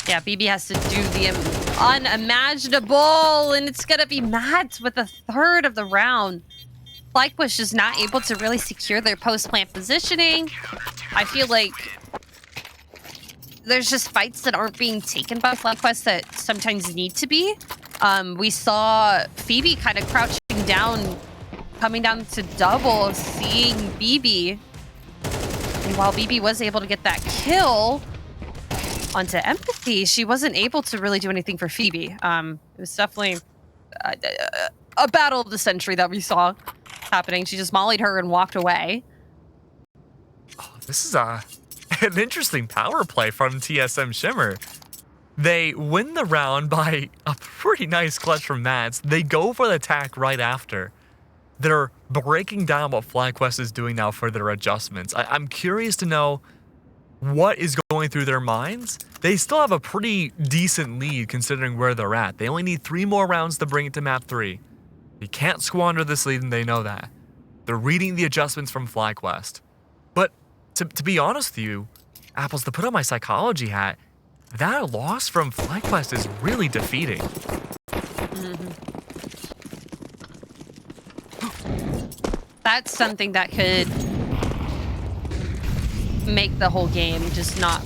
[SPEAKER 1] Yeah, BB has to do the unimaginable, and it's gonna be Mads with a 3rd of the round. FlyQuest just not able to really secure their post-plant positioning. I feel like there's just fights that aren't being taken by FlyQuest that sometimes need to be. We saw Phoebe kind of crouching down, coming down to double, seeing BB. And while BB was able to get that kill onto Empathy, she wasn't able to really do anything for Phoebe. It was definitely a battle of the century that we saw happening. She just mollied her and walked away.
[SPEAKER 2] Oh, this is an interesting power play from TSM Shimmer. They win the round by a pretty nice clutch from Mads. They go for the attack right after. They're breaking down what FlyQuest is doing now for their adjustments. I'm curious to know what is going through their minds. They still have a pretty decent lead considering where they're at. They only need 3 more rounds to bring it to map 3. You can't squander this lead, and they know that. They're reading the adjustments from FlyQuest. But to be honest with you, Apples, to put on my psychology hat, that loss from FlyQuest is really defeating.
[SPEAKER 1] That's something that could make the whole game just not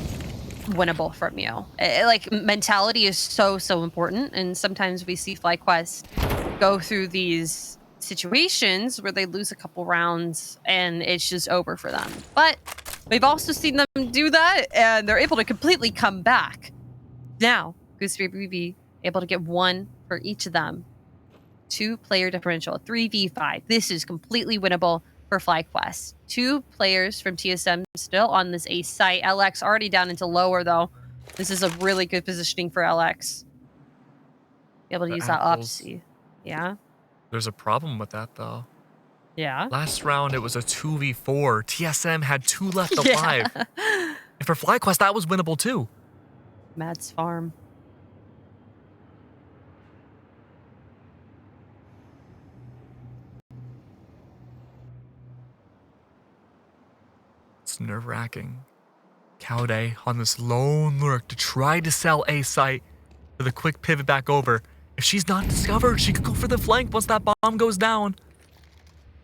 [SPEAKER 1] winnable from you. Like, mentality is so important, and sometimes we see FlyQuest go through these situations where they lose a couple rounds and it's just over for them. But we've also seen them do that, and they're able to completely come back. Now, Gooseberry BB able to get one for each of them. 2-player differential, 3v5. This is completely winnable for FlyQuest. 2 players from TSM still on this ace site. LX already down into lower, though. This is a really good positioning for LX. Be able to use that opsy. Yeah?
[SPEAKER 2] There's a problem with that, though.
[SPEAKER 1] Yeah?
[SPEAKER 2] Last round, it was a 2v4. TSM had 2 left alive. And for FlyQuest, that was winnable, too.
[SPEAKER 1] Mad's farm.
[SPEAKER 2] It's nerve-wracking. Cowday on this lone lurk to try to sell a site with a quick pivot back over. If she's not discovered, she could go for the flank once that bomb goes down.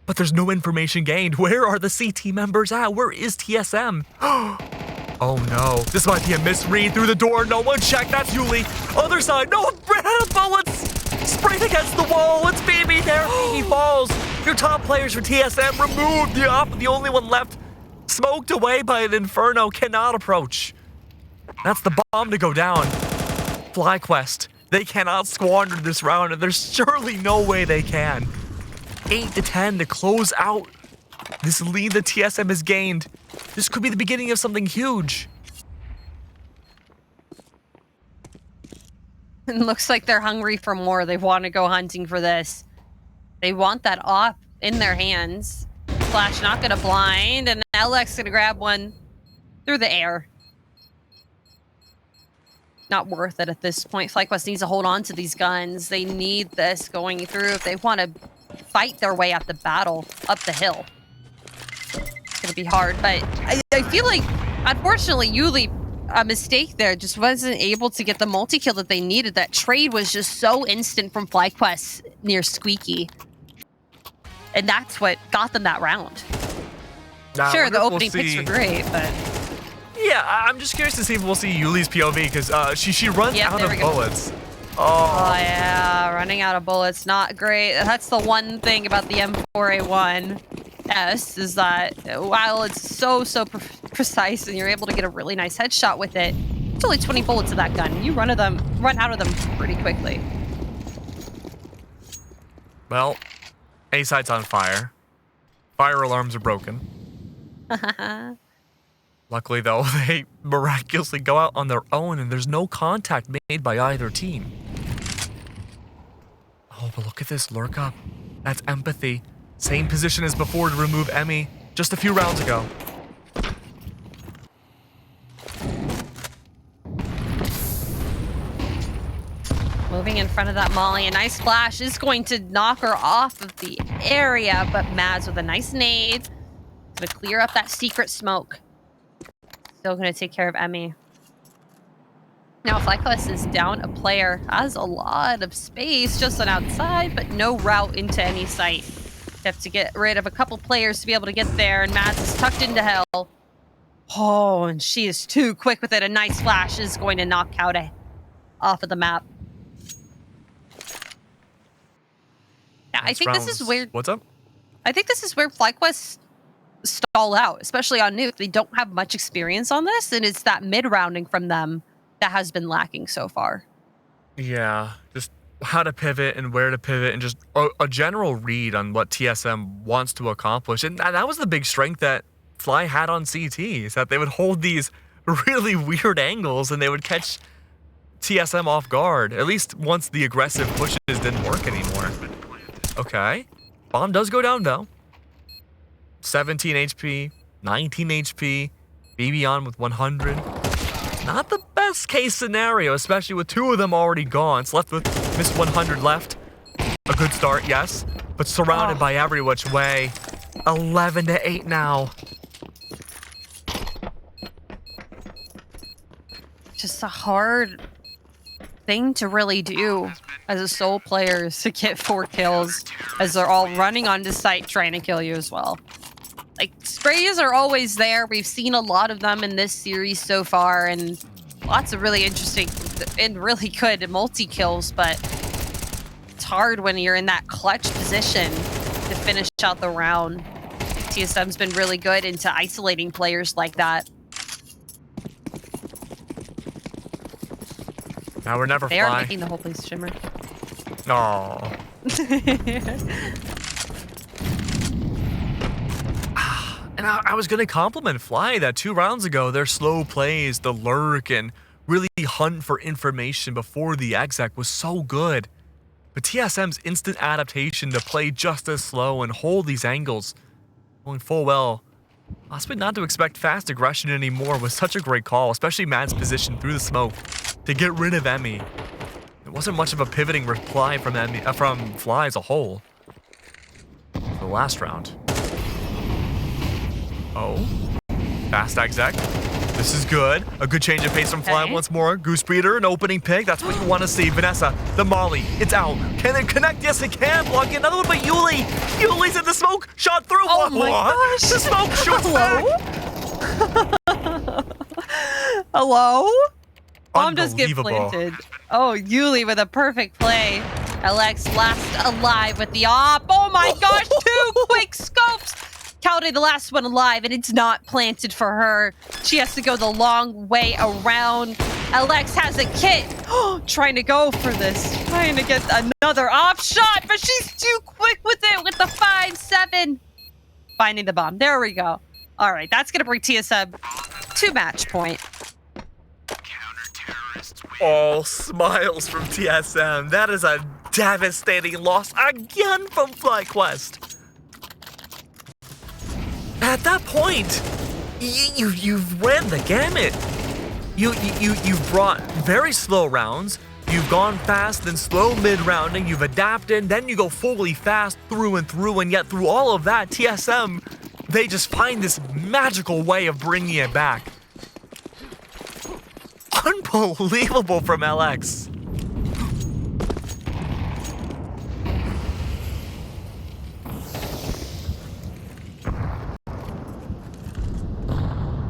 [SPEAKER 2] But there's no information gained. Where are the CT members at? Where is TSM? Oh no, this might be a misread through the door. No one checked, that's Yuli. Other side, no, ran out of bullets. Sprayed against the wall, it's BB there. He falls. Your top players for TSM removed. The only one left, smoked away by an Inferno, cannot approach. That's the bomb to go down. FlyQuest, they cannot squander this round, and there's surely no way they can. 8-10 to close out this lead that TSM has gained. This could be the beginning of something huge.
[SPEAKER 1] It looks like they're hungry for more. They want to go hunting for this. They want that op in their hands. Flash not going to blind, and LX going to grab one through the air. Not worth it at this point. FlyQuest needs to hold on to these guns. They need this going through if they want to fight their way up the battle, up the hill. It's going to be hard, but I feel like, unfortunately, Yuli, a mistake there, just wasn't able to get the multi-kill that they needed. That trade was just so instant from FlyQuest near Squeaky. And that's what got them that round. Sure, the opening picks were great, but...
[SPEAKER 2] Yeah, I'm just curious to see if we'll see Yuli's POV, because she runs out of bullets.
[SPEAKER 1] Oh, yeah, running out of bullets, not great. That's the one thing about the M4A1S, is that while it's so precise and you're able to get a really nice headshot with it, it's only 20 bullets of that gun. You run out of them pretty quickly.
[SPEAKER 2] Well, A site's on fire. Fire alarms are broken. Luckily, though, they miraculously go out on their own, and there's no contact made by either team. Oh, but look at this lurk up. That's empathy. Same position as before to remove Emmy just a few rounds ago.
[SPEAKER 1] Moving in front of that Molly. A nice flash is going to knock her off of the area, but Mads with a nice nade. Going to clear up that secret smoke. Still going to take care of Emmy. Now, FlyQuest is down a player. Has a lot of space just on outside, but no route into any site. You have to get rid of a couple players to be able to get there, and Mads is tucked into hell. Oh, and she is too quick with it. A nice flash is going to knock Kaude off of the map. Yeah, I think this is where...
[SPEAKER 2] What's up?
[SPEAKER 1] I think this is where FlyQuest stall out, especially on Nuke. They don't have much experience on this, and it's that mid-rounding from them that has been lacking so far.
[SPEAKER 2] Yeah, just how to pivot and where to pivot, and just a general read on what TSM wants to accomplish. And that was the big strength that Fly had on CT, is that they would hold these really weird angles and they would catch TSM off guard, at least once the aggressive pushes didn't work anymore. Okay, bomb does go down though. 17 HP, 19 HP, BB on with 100. Not the best case scenario, especially with 2 of them already gone. It's left with Miss 100 left. A good start, yes, but surrounded by every which way. 11-8 now.
[SPEAKER 1] Just a hard thing to really do as a sole player is to get 4 kills as they're all running onto site trying to kill you as well. Like, sprays are always there. We've seen a lot of them in this series so far, and lots of really interesting and really good multi-kills, but it's hard when you're in that clutch position to finish out the round. TSM's been really good into isolating players like that.
[SPEAKER 2] Now we're never
[SPEAKER 1] They are
[SPEAKER 2] fly.
[SPEAKER 1] making the whole place shimmer.
[SPEAKER 2] Oh. And I was going to compliment Fly that 2 rounds ago. Their slow plays, the lurk, and really hunt for information before the exec was so good. But TSM's instant adaptation to play just as slow and hold these angles, knowing full well, possibly not to expect fast aggression anymore, was such a great call, especially Mad's position through the smoke to get rid of Emmy. It wasn't much of a pivoting reply from Fly as a whole. The last round. Oh, fast exec. This is good. A good change of pace from Fly once more. Goose Breeder, an opening pick. That's what you want to see. Vanessa, the Molly, it's out. Can it connect? Yes, it can. Block in another one, but Yuli. Yuli's in the smoke. Shot through.
[SPEAKER 1] Oh my gosh.
[SPEAKER 2] The smoke shoots back.
[SPEAKER 1] Hello? Bomb just get
[SPEAKER 2] Unbelievable.
[SPEAKER 1] planted. Oh, Yuli with a perfect play. LX last alive with the op. Oh my gosh, 2 quick scopes. Counted the last one alive, and it's not planted for her. She has to go the long way around. LX has a kit. Trying to go for this. Trying to get another off shot, but she's too quick with it with the 5-7. Finding the bomb. There we go. All right, that's going to bring TSM to match point.
[SPEAKER 2] All smiles from TSM. That is a devastating loss again from FlyQuest. At that point, you've ran the gamut. You've brought very slow rounds. You've gone fast, then slow mid-rounding. You've adapted, then you go fully fast through and through. And yet through all of that, TSM, they just find this magical way of bringing it back. Unbelievable from LX.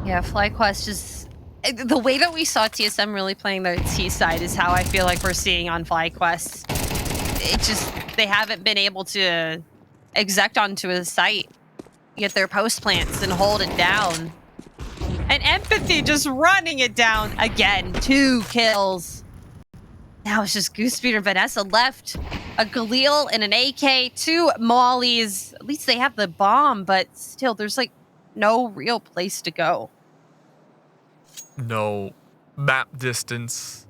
[SPEAKER 1] Yeah, FlyQuest just... The way that we saw TSM really playing their T side is how I feel like we're seeing on FlyQuest. It just... They haven't been able to exec onto a site, get their post plants and hold it down. And Empathy just running it down again. 2 kills. Now it's just Goosebeat and Vanessa left. A Galil and an AK, 2 Mollies. At least they have the bomb, but still, there's like no real place to go.
[SPEAKER 2] No map distance.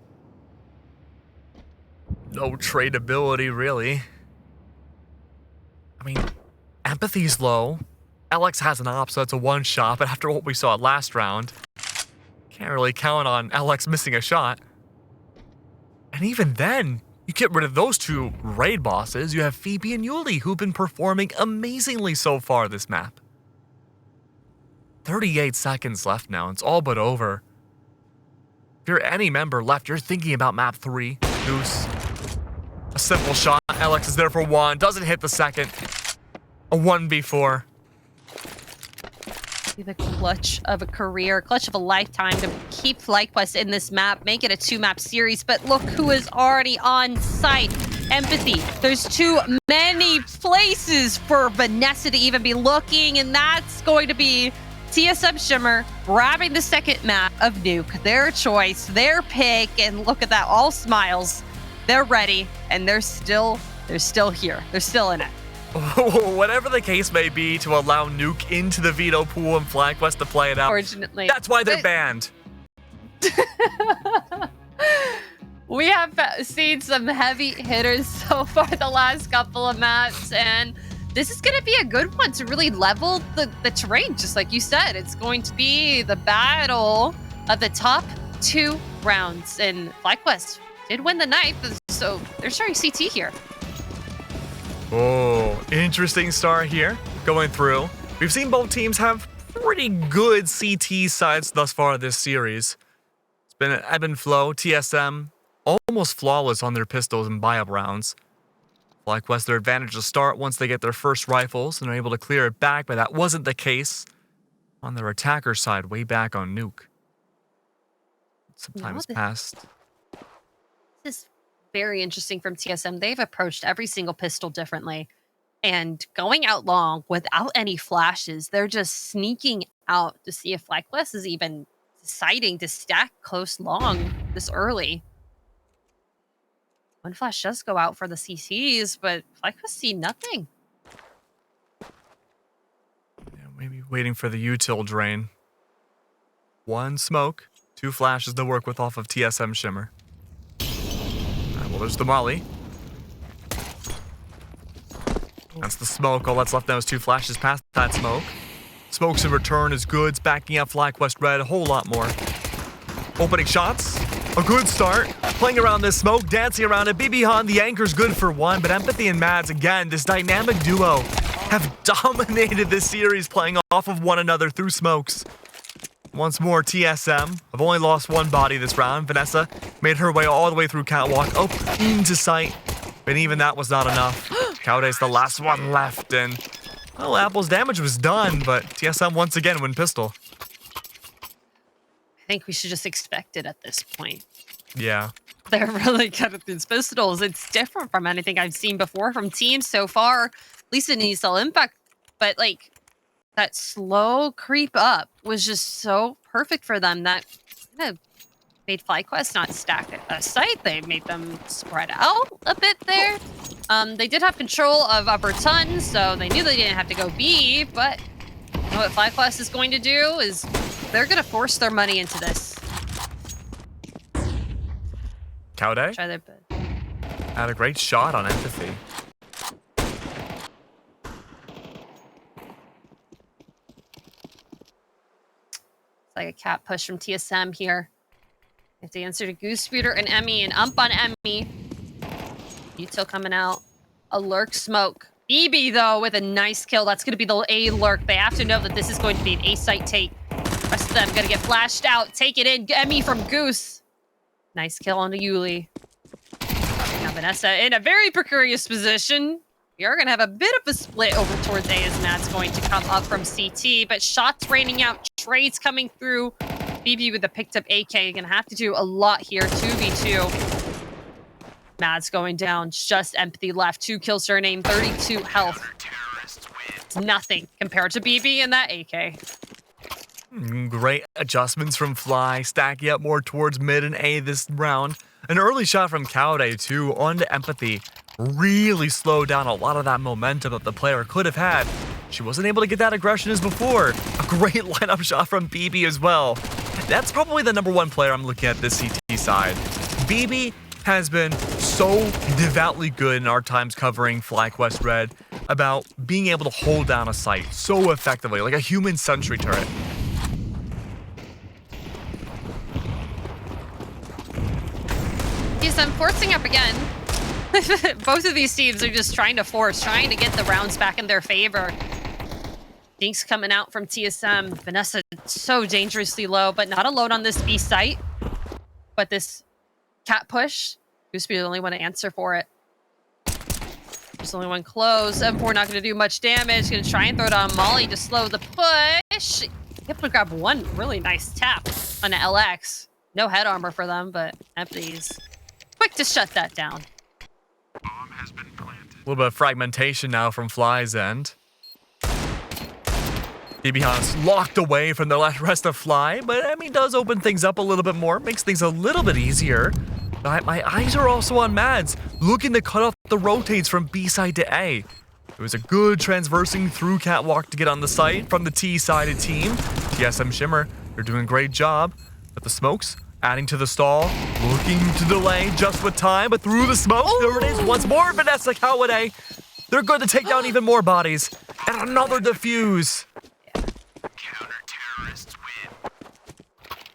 [SPEAKER 2] No tradability, really. I mean, Empathy's low. LX has an op, so it's a 1-shot, but after what we saw last round, can't really count on LX missing a shot. And even then, you get rid of those 2 raid bosses, you have Phoebe and Yuli, who've been performing amazingly so far this map. 38 seconds left now, it's all but over. If you're any member left, you're thinking about map 3, Goose. A simple shot, LX is there for 1, doesn't hit the second. A 1v4.
[SPEAKER 1] The clutch of a career, clutch of a lifetime to keep FlyQuest in this map, make it a 2-map series. But look who is already on site. Empathy. There's too many places for Vanessa to even be looking, and that's going to be TSM Shimmer grabbing the second map of Nuke. Their choice, their pick, and look at that, all smiles. They're ready, and they're still here. They're still in it.
[SPEAKER 2] Whatever the case may be, to allow Nuke into the veto pool and FlyQuest to play it out.
[SPEAKER 1] Unfortunately.
[SPEAKER 2] That's why they're banned.
[SPEAKER 1] We have seen some heavy hitters so far the last couple of maps, and this is going to be a good one to really level the terrain, just like you said. It's going to be the battle of the top 2 rounds, and FlyQuest did win the ninth, so they're starting CT here.
[SPEAKER 2] Oh, interesting start here going through. We've seen both teams have pretty good CT sides thus far this series. It's been an ebb and flow. TSM almost flawless on their pistols and buy-up rounds. FlyQuest their advantage to start once they get their first rifles and are able to clear it back, but that wasn't the case on their attacker side way back on Nuke. Some time has passed.
[SPEAKER 1] This is very interesting from TSM. They've approached every single pistol differently. And going out long without any flashes, they're just sneaking out to see if FlyQuest is even deciding to stack close long this early. One flash does go out for the CCs, but FlyQuest see nothing.
[SPEAKER 2] Yeah, maybe waiting for the util drain. One smoke, 2 flashes to work with off of TSM Shimmer. Alright, well, there's the molly. That's the smoke. All that's left now is 2 flashes past that smoke. Smokes in return is goods, backing up FlyQuest Red a whole lot more. Opening shots. A good start. Playing around this smoke, dancing around it. BB Han, the anchor's good for 1, but Empathy and Mads, again, this dynamic duo have dominated this series, playing off of one another through smokes. Once more, TSM have only lost 1 body this round. Vanessa made her way all the way through catwalk, up into sight, but even that was not enough. Cowday's the last one left, and well, Apple's damage was done, but TSM once again win pistol.
[SPEAKER 1] I think we should just expect it at this point.
[SPEAKER 2] Yeah.
[SPEAKER 1] They're really good at these pistols. It's different from anything I've seen before from teams so far, at least in ESL Impact. But like that slow creep up was just so perfect for them that kind of made FlyQuest not stack a site. They made them spread out a bit there. They did have control of upper ton, so they knew they didn't have to go B, but you know what FlyQuest is going to do is they're going to force their money into this.
[SPEAKER 2] Cowday
[SPEAKER 1] Try their best.
[SPEAKER 2] had a great shot on Empathy.
[SPEAKER 1] It's like a cat push from TSM here. They have to answer to Goose Speeder and Emmy, and ump on Emmy. Util coming out. A lurk smoke. BB, though, with a nice kill. That's going to be the A lurk. They have to know that this is going to be an A site take. Rest of them going to get flashed out. Take it in. Emmy from Goose. Nice kill on the Yuli. Now Vanessa in a very precarious position. We are going to have a bit of a split over towards A as Matt's going to come up from CT. But shots raining out. Trades coming through. BB with the picked up AK. Going to have to do a lot here. 2v2. Mads going down. Just Empathy left. 2 kills surname. 32 health. It's nothing compared to BB and that AK.
[SPEAKER 2] Great adjustments from Fly, stacking up more towards mid and A this round. An early shot from Cowday, too, onto Empathy. Really slowed down a lot of that momentum that the player could have had. She wasn't able to get that aggression as before. A great lineup shot from BB as well. That's probably the #1 player I'm looking at this CT side. BB has been so devoutly good in our times covering FlyQuest Red about being able to hold down a site so effectively, like a human sentry turret.
[SPEAKER 1] I'm forcing up again. Both of these teams are just trying to force, trying to get the rounds back in their favor. Jinx coming out from TSM. Vanessa so dangerously low, but not alone on this B site. But this cat push, Goose be the only one to answer for it. There's only one close. M4 not going to do much damage. Going to try and throw it on Molly to slow the push. Able to grab one really nice tap on an LX. No head armor for them, but Empty's quick to shut that down.
[SPEAKER 3] Bomb has been planted.
[SPEAKER 2] A little bit of fragmentation now from Fly's end. BB Han's locked away from the rest of Fly, but I mean, does open things up a little bit more, makes things a little bit easier. But my eyes are also on Mads, looking to cut off the rotates from B side to A. It was a good transversing through catwalk to get on the site from the T-sided team. TSM Shimmer, they're doing a great job, but the smokes adding to the stall, looking to delay just with time, but through the smoke, there it is once more, Vanessa Cowday. They're going to take down even more bodies, and another defuse.
[SPEAKER 3] Counter-terrorists win.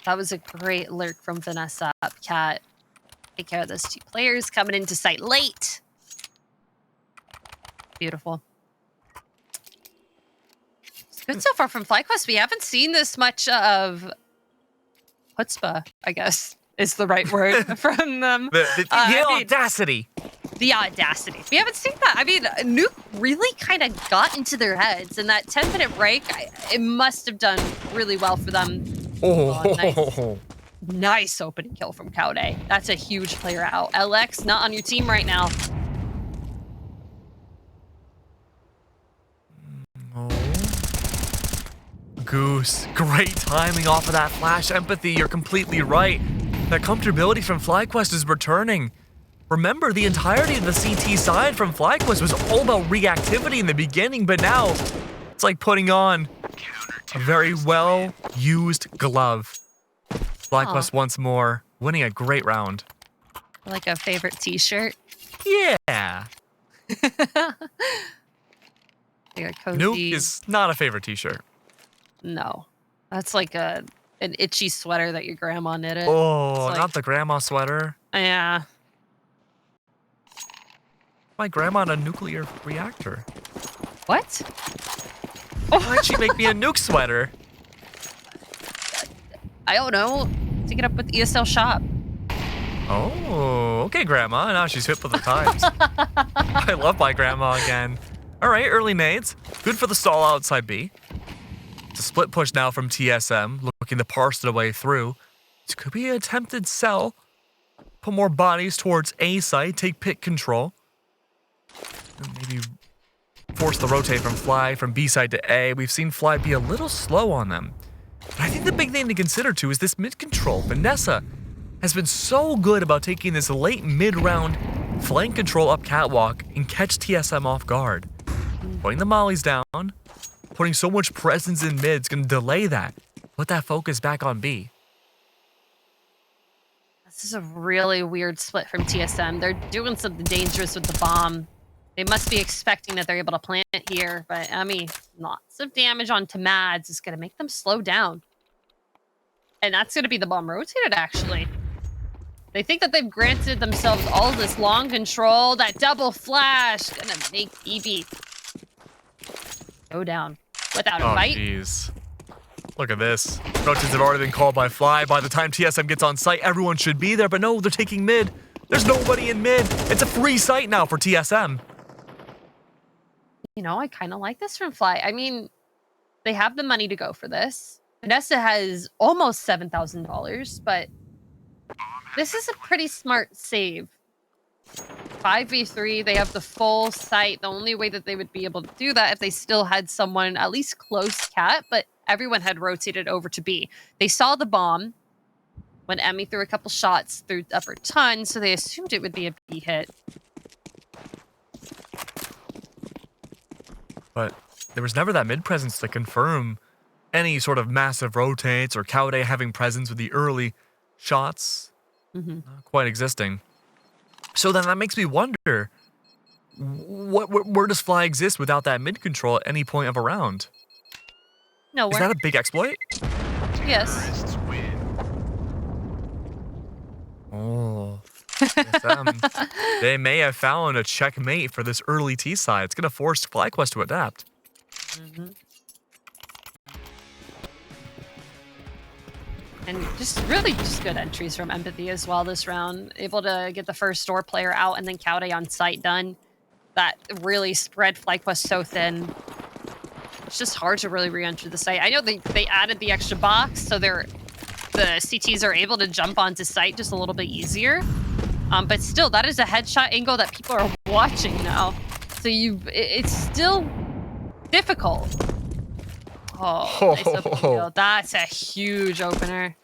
[SPEAKER 1] That was a great lurk from Vanessa up cat. Take care of those 2 players coming into site late. Beautiful. It's good so far from FlyQuest. We haven't seen this much of chutzpah, I guess is the right word from them.
[SPEAKER 2] The audacity.
[SPEAKER 1] The audacity. We haven't seen that. I mean, Nuke really kind of got into their heads, and that 10-minute break, it must have done really well for them.
[SPEAKER 2] Oh,
[SPEAKER 1] nice opening kill from Kaude. That's a huge player out. LX, not on your team right now.
[SPEAKER 2] Goose, great timing off of that flash empathy. You're completely right. That comfortability from FlyQuest is returning. Remember, the entirety of the CT side from FlyQuest was all about reactivity in the beginning, but now it's like putting on a very well-used glove. FlyQuest once more, winning a great round.
[SPEAKER 1] Like a favorite t-shirt.
[SPEAKER 2] Yeah.
[SPEAKER 1] Cozy.
[SPEAKER 2] Nuke is not a favorite t-shirt.
[SPEAKER 1] No. That's like an itchy sweater that your grandma knitted.
[SPEAKER 2] Oh,
[SPEAKER 1] like,
[SPEAKER 2] not the grandma sweater.
[SPEAKER 1] Yeah.
[SPEAKER 2] My grandma in a nuclear reactor.
[SPEAKER 1] What?
[SPEAKER 2] Why'd she make me a nuke sweater?
[SPEAKER 1] I don't know. Take it up with ESL Shop.
[SPEAKER 2] Oh, okay, grandma. Now she's hip with the times. I love my grandma again. All right, early nades. Good for the stall outside B. It's a split push now from TSM, looking to parse their way through. This could be an attempted sell. Put more bodies towards A site, take pit control. And maybe force the rotate from Fly from B side to A. We've seen Fly be a little slow on them. But I think the big thing to consider too is this mid control. Vanessa has been so good about taking this late mid-round flank control up catwalk and catch TSM off guard. Putting the mollies down, putting so much presence in mid is going to delay that. Put that focus back on B.
[SPEAKER 1] This is a really weird split from TSM. They're doing something dangerous with the bomb. They must be expecting that they're able to plant it here, but I mean, lots of damage onto Mads is going to make them slow down. And that's going to be the bomb rotated, actually. They think that they've granted themselves all this long control. That double flash going to make EB go down without a fight.
[SPEAKER 2] Oh, jeez. Look at this. Rotates have already been called by Fly. By the time TSM gets on site, everyone should be there, but no, they're taking mid. There's nobody in mid. It's a free site now for TSM.
[SPEAKER 1] You know, I kind of like this from Fly. I mean, they have the money to go for this. Vanessa has almost $7,000, but this is a pretty smart save. 5v3, they have the full site. The only way that they would be able to do that if they still had someone at least close cat, but everyone had rotated over to B. They saw the bomb when Emmy threw a couple shots through upper ton, so they assumed it would be a B hit.
[SPEAKER 2] But there was never that mid presence to confirm any sort of massive rotates or Kaude having presence with the early shots. Not quite existing. So then that makes me wonder, where does Fly exist without that mid control at any point of a round?
[SPEAKER 1] Nowhere.
[SPEAKER 2] Is that a big exploit?
[SPEAKER 1] Yes.
[SPEAKER 2] Oh. TSM. They may have found a checkmate for this early T side. It's going to force FlyQuest to adapt.
[SPEAKER 1] And just really just good entries from Empathy as well this round. Able to get the first door player out and then Kaude on site done. That really spread FlyQuest so thin. It's just hard to really re-enter the site. I know they added the extra box, so the CTs are able to jump onto site just a little bit easier. But still, that is a headshot angle that people are watching now. So it's still difficult. Oh, nice opening kill. That's a huge opener.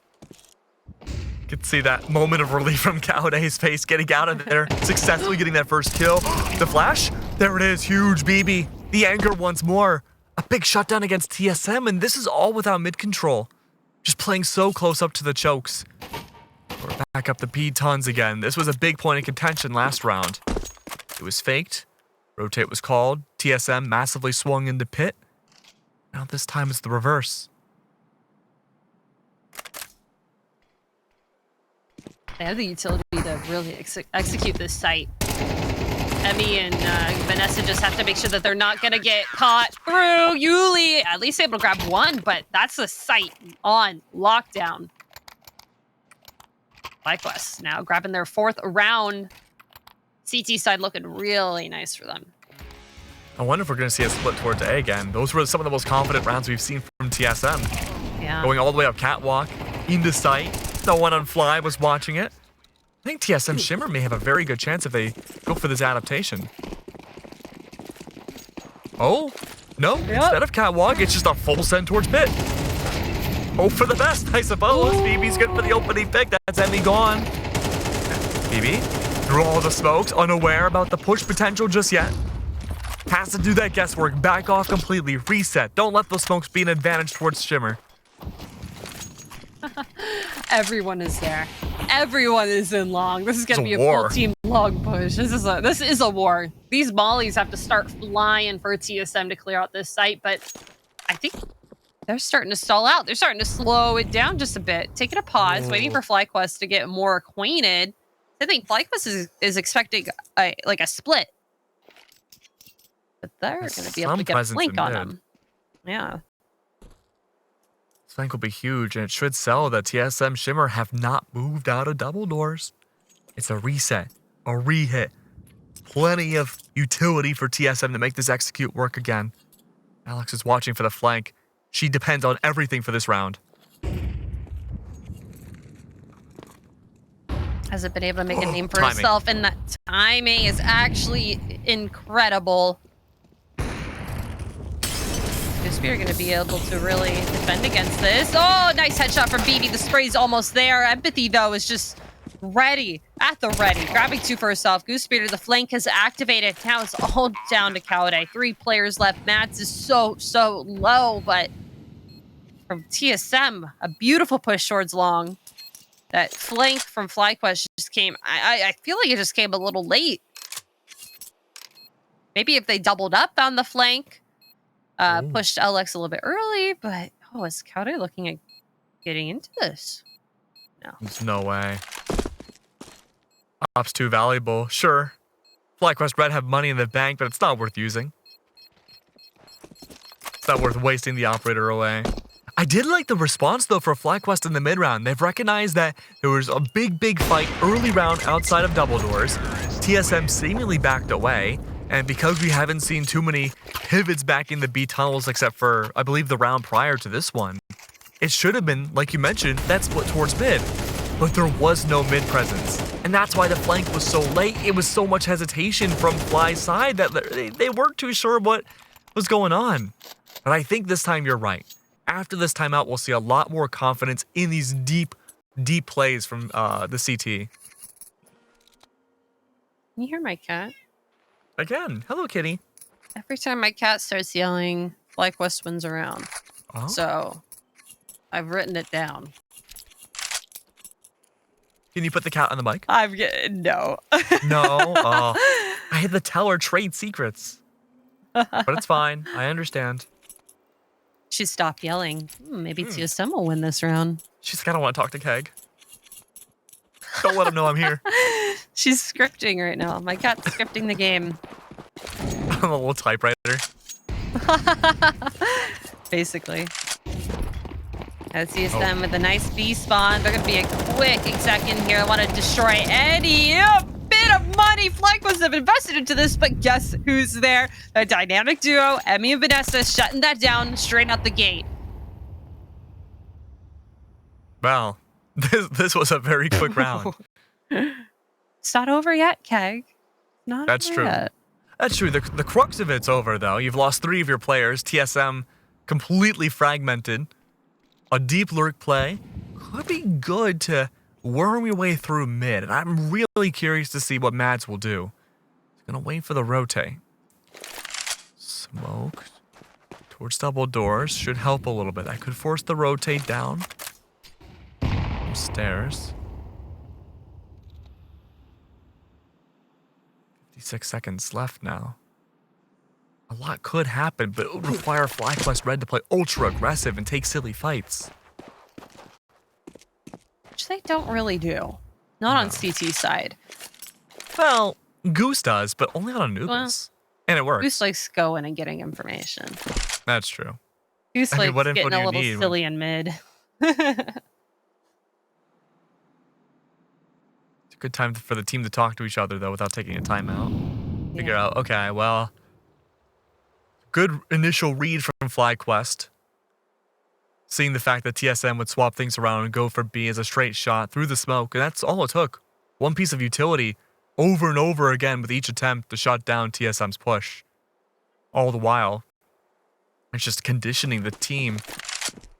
[SPEAKER 2] You can see that moment of relief from Kaude's face, getting out of there, successfully getting that first kill. The flash, there it is, huge BB. The anger once more. A big shutdown against TSM, and this is all without mid control. Just playing so close up to the chokes. We're back up the P-tons again. This was a big point of contention last round. It was faked. Rotate was called. TSM massively swung into pit. Now this time it's the reverse.
[SPEAKER 1] They have the utility to really execute this site. Emmy and Vanessa just have to make sure that they're not going to get caught through. Yuli at least able to grab one, but that's the site on lockdown. FlyQuest now grabbing their 4th round. CT side looking really nice for them.
[SPEAKER 2] I wonder if we're going to see a split towards A again. Those were some of the most confident rounds we've seen from TSM.
[SPEAKER 1] Yeah.
[SPEAKER 2] Going all the way up catwalk, into sight. No one on Fly was watching it. I think TSM Shimmer may have a very good chance if they go for this adaptation. Oh, no. Instead of catwalk, it's just a full send towards pit. Hope for the best, I suppose. BB's good for the opening pick. That's Emmy gone. BB, through all the smokes, unaware about the push potential just yet. Has to do that guesswork. Back off completely. Reset. Don't let those smokes be an advantage towards Shimmer.
[SPEAKER 1] Everyone is there. Everyone is in long. This is going to be a
[SPEAKER 2] war.
[SPEAKER 1] full team long push. This is a war. These mollies have to start flying for TSM to clear out this site, but I think they're starting to stall out. They're starting to slow it down just a bit. Taking a pause, waiting for FlyQuest to get more acquainted. I think FlyQuest is expecting a split. But they're going to be able to get a flank on them. Yeah.
[SPEAKER 2] Flank will be huge, and it should sell that TSM Shimmer have not moved out of double doors. It's a reset, a re-hit. Plenty of utility for TSM to make this execute work again. Alex is watching for the flank. She depends on everything for this round.
[SPEAKER 1] Hasn't been able to make a name for herself, and that timing is actually incredible. Spear going to be able to really defend against this. Oh, nice headshot from BB. The spray's almost there. Empathy, though, is just ready. At the ready. Grabbing 2 for herself. Goose Spear to the flank has activated. Now it's all down to Kaude. 3 players left. Mats is so low, but from TSM, a beautiful push towards long. That flank from FlyQuest just came... I feel like it just came a little late. Maybe if they doubled up on the flank... pushed LX a little bit early, but is Kaude looking at getting into this? No.
[SPEAKER 2] There's no way. Ops too valuable, sure. FlyQuest Red have money in the bank, but it's not worth using. It's not worth wasting the operator away. I did like the response, though, for FlyQuest in the mid-round. They've recognized that there was a big fight early round outside of double doors. TSM seemingly backed away. And because we haven't seen too many pivots back in the B tunnels except for, I believe, the round prior to this one, it should have been, like you mentioned, that split towards mid. But there was no mid presence. And that's why the flank was so late. It was so much hesitation from Fly's side that they weren't too sure what was going on. But I think this time you're right. After this timeout, we'll see a lot more confidence in these deep plays from the CT.
[SPEAKER 1] Can you hear my cat?
[SPEAKER 2] Again, hello, kitty.
[SPEAKER 1] Every time my cat starts yelling, FlyQuest wins around.
[SPEAKER 2] Oh.
[SPEAKER 1] So, I've written it down.
[SPEAKER 2] Can you put the cat on the mic?
[SPEAKER 1] No.
[SPEAKER 2] No? Oh. I had to tell her trade secrets. But it's fine. I understand.
[SPEAKER 1] She stopped yelling. Maybe TSM will win this round.
[SPEAKER 2] She's kind of want to talk to Keg. Don't let him know I'm here.
[SPEAKER 1] She's scripting right now. My cat's scripting the game.
[SPEAKER 2] I'm a little typewriter.
[SPEAKER 1] Basically. Let's see them with a nice B spawn. They're going to be a quick second here. I want to destroy any bit of money FlyQuest have invested into this, but guess who's there? A dynamic duo, Emmy and Vanessa, shutting that down straight out the gate.
[SPEAKER 2] Well, this was a very quick round.
[SPEAKER 1] It's not over yet, Keg. Not
[SPEAKER 2] That's
[SPEAKER 1] over
[SPEAKER 2] true.
[SPEAKER 1] Yet.
[SPEAKER 2] That's true. The crux of it's over, though. You've lost 3 of your players. TSM completely fragmented. A deep lurk play could be good to worm your way through mid. And I'm really curious to see what Mads will do. He's going to wait for the rotate. Smoke towards double doors should help a little bit. That could force the rotate down. Stairs. 56 seconds left now. A lot could happen, but it would require FlyQuest Red to play ultra aggressive and take silly fights.
[SPEAKER 1] Which they don't really do. Not on CT side.
[SPEAKER 2] Well, Goose does, but only on Anubis. And it works.
[SPEAKER 1] Goose likes going and getting information.
[SPEAKER 2] That's true.
[SPEAKER 1] Goose
[SPEAKER 2] I mean, what
[SPEAKER 1] likes
[SPEAKER 2] info
[SPEAKER 1] getting
[SPEAKER 2] do
[SPEAKER 1] a
[SPEAKER 2] you
[SPEAKER 1] little
[SPEAKER 2] need
[SPEAKER 1] silly in mid.
[SPEAKER 2] It's a good time for the team to talk to each other, though, without taking a timeout. Figure out, okay, well, good initial read from FlyQuest. Seeing the fact that TSM would swap things around and go for B as a straight shot through the smoke, and that's all it took. One piece of utility over and over again with each attempt to shut down TSM's push. All the while, it's just conditioning the team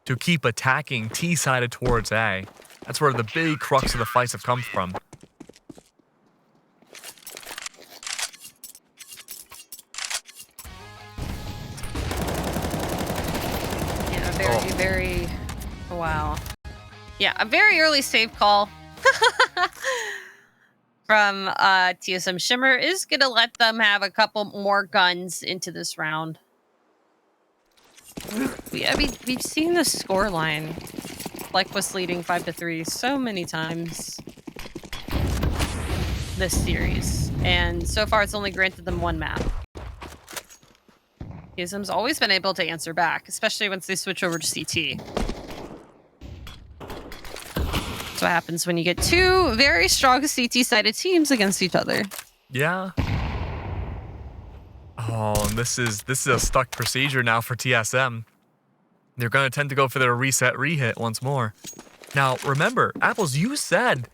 [SPEAKER 2] to keep attacking T-sided towards A. That's where the big crux of the fights have come from.
[SPEAKER 1] Yeah, very, wow. Yeah, a very early save call from TSM Shimmer is going to let them have a couple more guns into this round. I mean, we've seen the scoreline. FlyQuest leading 5-3 so many times this series. And so far, it's only granted them one map. TSM's always been able to answer back, especially once they switch over to CT. That's what happens when you get two very strong CT-sided teams against each other.
[SPEAKER 2] Yeah. Oh, and this is a stuck procedure now for TSM. They're going to tend to go for their reset rehit once more. Now, remember, Apples, you said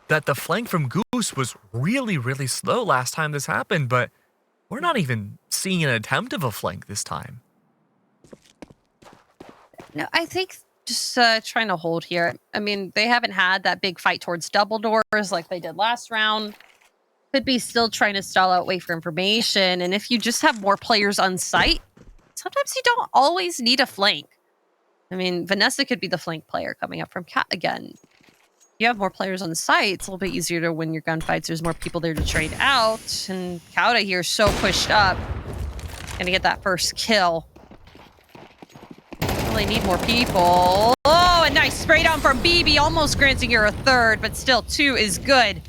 [SPEAKER 2] that the flank from Goose was really, really slow last time this happened, but we're not even seeing an attempt of a flank this time.
[SPEAKER 1] No, I think just trying to hold here. I mean, they haven't had that big fight towards double doors like they did last round. Could be still trying to stall out, wait for information. And if you just have more players on site, sometimes you don't always need a flank. I mean, Vanessa could be the flank player coming up from Cat again. You have more players on the site, it's a little bit easier to win your gunfights. There's more people there to trade out. And Kauda here is so pushed up. Gonna get that first kill. Really need more people. Oh, a nice spray down from BB, almost granting her a third, but still 2 is good.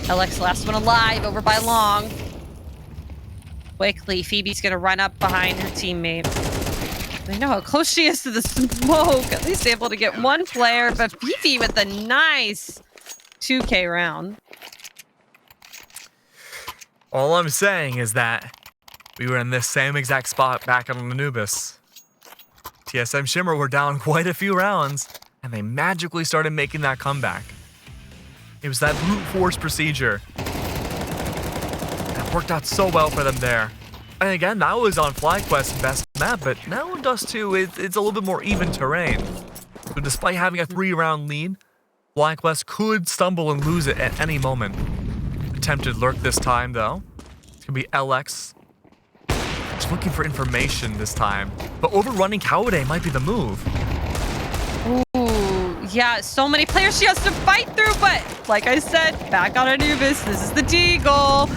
[SPEAKER 1] LX last one alive, over by Long. Quickly, Phoebe's gonna run up behind her teammate. I know how close she is to the smoke. At least able to get one player, but Phoebe with a nice 2K round.
[SPEAKER 2] All I'm saying is that we were in this same exact spot back on Anubis. TSM Shimmer were down quite a few rounds, and they magically started making that comeback. It was that brute force procedure that worked out so well for them there. And again, that was on FlyQuest's best map, but now in Dust2, it's a little bit more even terrain. So despite having a 3-round lead, FlyQuest could stumble and lose it at any moment. Attempted lurk this time, though. It's going to be LX. Just looking for information this time. But overrunning Kaude might be the move.
[SPEAKER 1] Ooh, yeah, so many players she has to fight through, but like I said, back on Anubis, this is the Deagle.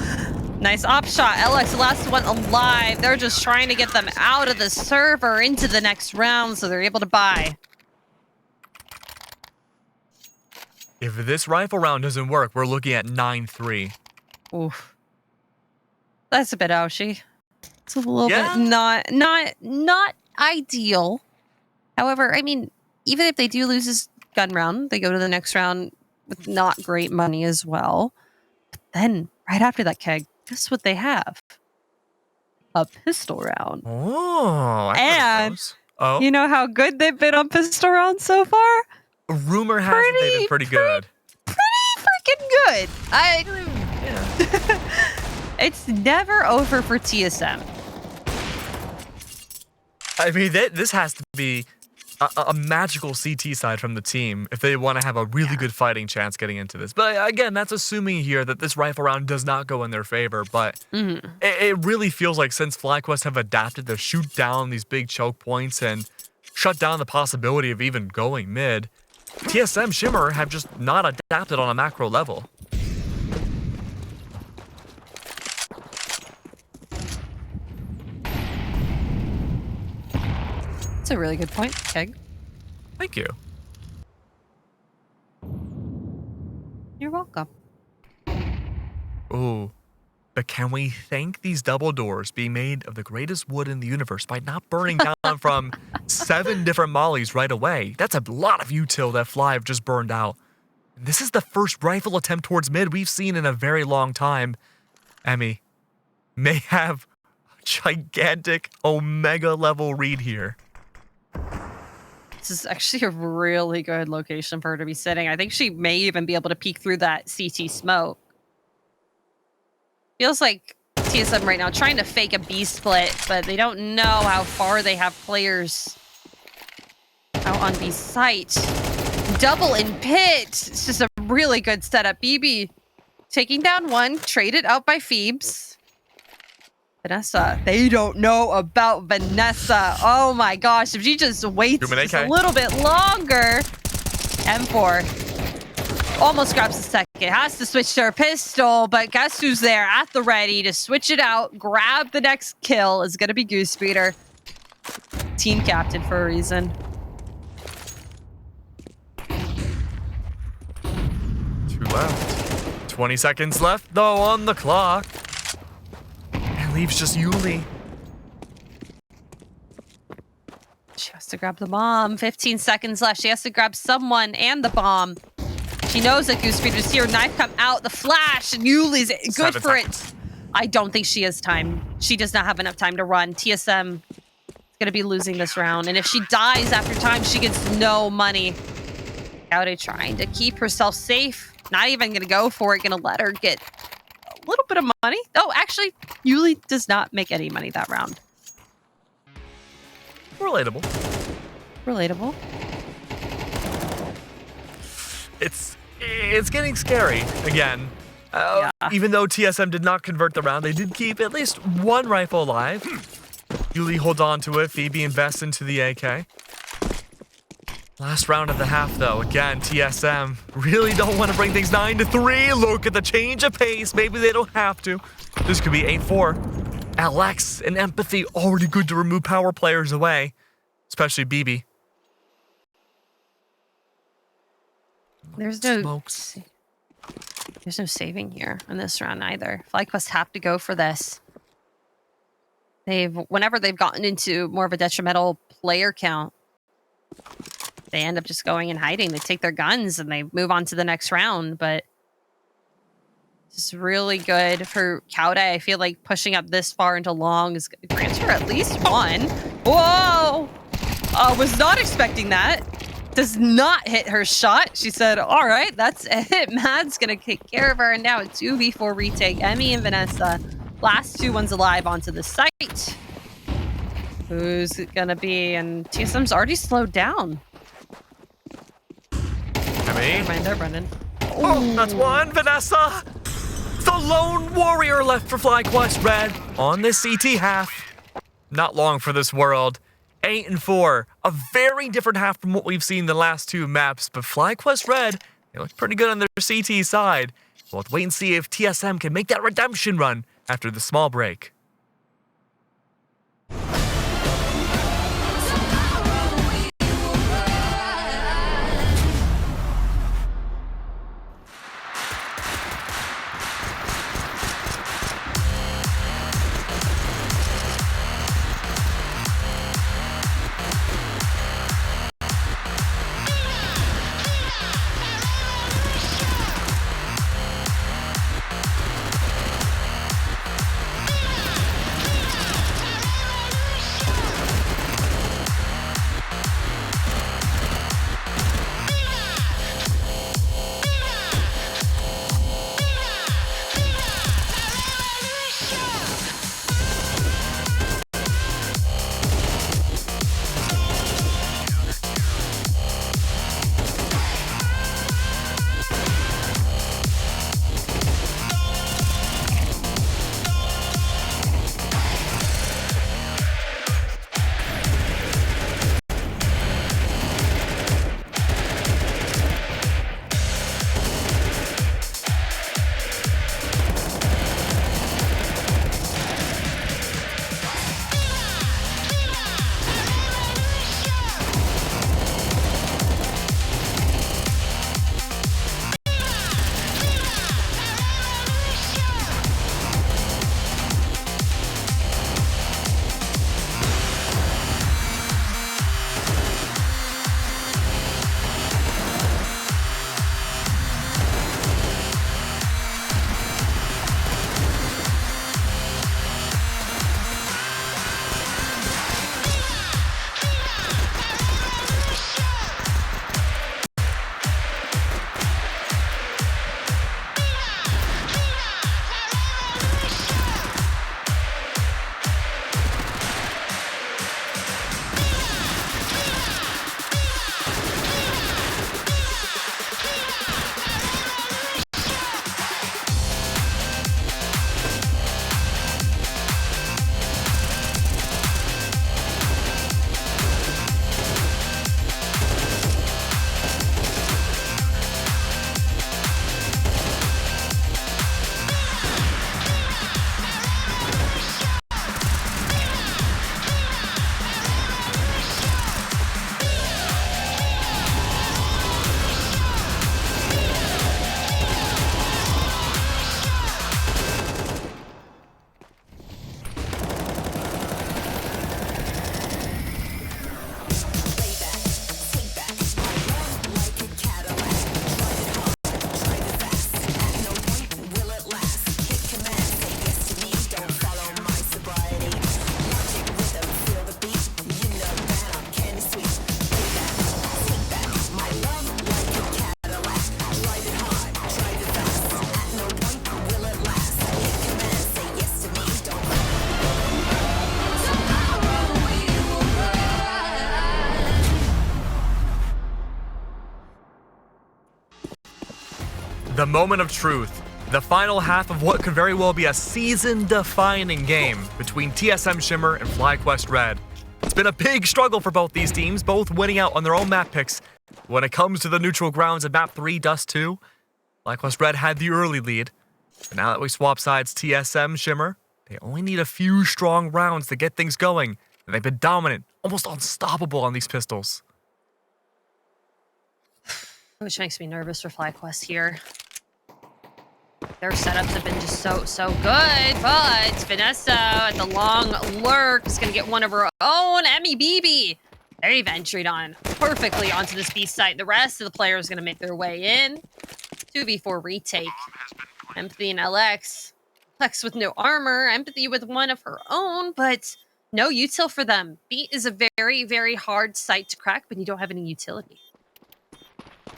[SPEAKER 1] Nice op shot. LX, the last one alive. They're just trying to get them out of the server into the next round so they're able to buy.
[SPEAKER 2] If this rifle round doesn't work, we're looking at 9-3.
[SPEAKER 1] Oof. That's a bit ouchy. It's a little bit not ideal. However, I mean, even if they do lose this gun round, they go to the next round with not great money as well. But then, right after that keg, guess what they have? A pistol round.
[SPEAKER 2] Oh,
[SPEAKER 1] and you know how good they've been on pistol rounds so far?
[SPEAKER 2] Rumor has it they've been pretty good.
[SPEAKER 1] Pretty freaking good. It's never over for TSM.
[SPEAKER 2] I mean, this has to be a magical CT side from the team if they want to have a really good fighting chance getting into this. But again, that's assuming here that this rifle round does not go in their favor. But it really feels like since FlyQuest have adapted to shoot down these big choke points and shut down the possibility of even going mid, TSM Shimmer have just not adapted on a macro level.
[SPEAKER 1] That's a really good point, Keg.
[SPEAKER 2] Thank you.
[SPEAKER 1] You're welcome.
[SPEAKER 2] Ooh. But can we thank these double doors being made of the greatest wood in the universe by not burning down from 7 different mollies right away? That's a lot of util that Fly have just burned out. And this is the first rifle attempt towards mid we've seen in a very long time. Emmy may have a gigantic Omega level read here.
[SPEAKER 1] This is actually a really good location for her to be sitting. I think she may even be able to peek through that CT smoke. Feels like TSM right now trying to fake a B split, but they don't know how far they have players out on B site. Double in pit. It's just a really good setup. BB taking down one, traded out by Phoebes. Vanessa, they don't know about Vanessa. Oh my gosh, if she just waits just a little bit longer. M4 almost grabs the second. Has to switch to her pistol, but guess who's there at the ready to switch it out, grab the next kill is going to be Goose Speeder. Team captain for a reason.
[SPEAKER 2] 2 left. 20 seconds left, though, on the clock. And leaves just Yuli.
[SPEAKER 1] She has to grab the bomb. 15 seconds left. She has to grab someone and the bomb. She knows that Goose Speeder's here. Knife come out, the flash, and Yuli's good
[SPEAKER 2] 7
[SPEAKER 1] for
[SPEAKER 2] seconds.
[SPEAKER 1] it. I don't think she has time. She does not have enough time to run. TSM is going to be losing this round. And if she dies after time, she gets no money. Kaude trying to keep herself safe. Not even going to go for it. Going to let her get a little bit of money. Oh, actually, Yuli does not make any money that round.
[SPEAKER 2] Relatable.
[SPEAKER 1] Relatable.
[SPEAKER 2] It's getting scary again.
[SPEAKER 1] Yeah.
[SPEAKER 2] Even though TSM did not convert the round, they did keep at least one rifle alive. Yuli holds on to it. Phoebe invests into the AK. Last round of the half, though. Again, TSM really don't want to bring things 9-3. Look at the change of pace. Maybe they don't have to. This could be 8-4. Alex and Empathy already good to remove power players away, especially BB.
[SPEAKER 1] There's no
[SPEAKER 2] Smokes.
[SPEAKER 1] There's no saving here in this round either. FlyQuest have to go for this. Whenever they've gotten into more of a detrimental player count, they end up just going and hiding. They take their guns and they move on to the next round. But it's really good for Kaude. I feel like pushing up this far into long is going to grant her at least one. Whoa! Was not expecting that. Does not hit her shot. She said, all right, that's it. Mad's going to take care of her. And now it's 2v4 retake. Emmy and Vanessa. Last 2 ones alive onto the site. Who's it going to be? And TSM's already slowed down.
[SPEAKER 2] Emmy.
[SPEAKER 1] Never mind, they're running.
[SPEAKER 2] Oh, that's one. Vanessa. The lone warrior left for FlyQuest Red on this CT half. Not long for this world. 8-4. A very different half from what we've seen the last 2 maps, but FlyQuest Red, they look pretty good on their CT side. We'll have to wait and see if TSM can make that redemption run after the small break. The moment of truth. The final half of what could very well be a season-defining game between TSM Shimmer and FlyQuest Red. It's been a big struggle for both these teams, both winning out on their own map picks. When it comes to the neutral grounds at map 3, Dust2, FlyQuest Red had the early lead. But now that we swap sides TSM Shimmer, they only need a few strong rounds to get things going. And they've been dominant, almost unstoppable on these pistols.
[SPEAKER 1] Which makes me nervous for FlyQuest here. Their setups have been just so good, but Vanessa at the long lurk is going to get one of her own. Emmy BB. They've entered on perfectly onto this B site. The rest of the players are going to make their way in. 2v4 retake. Empathy and LX. LX with no armor. Empathy with one of her own, but no util for them. B is a very, very hard site to crack when you don't have any utility.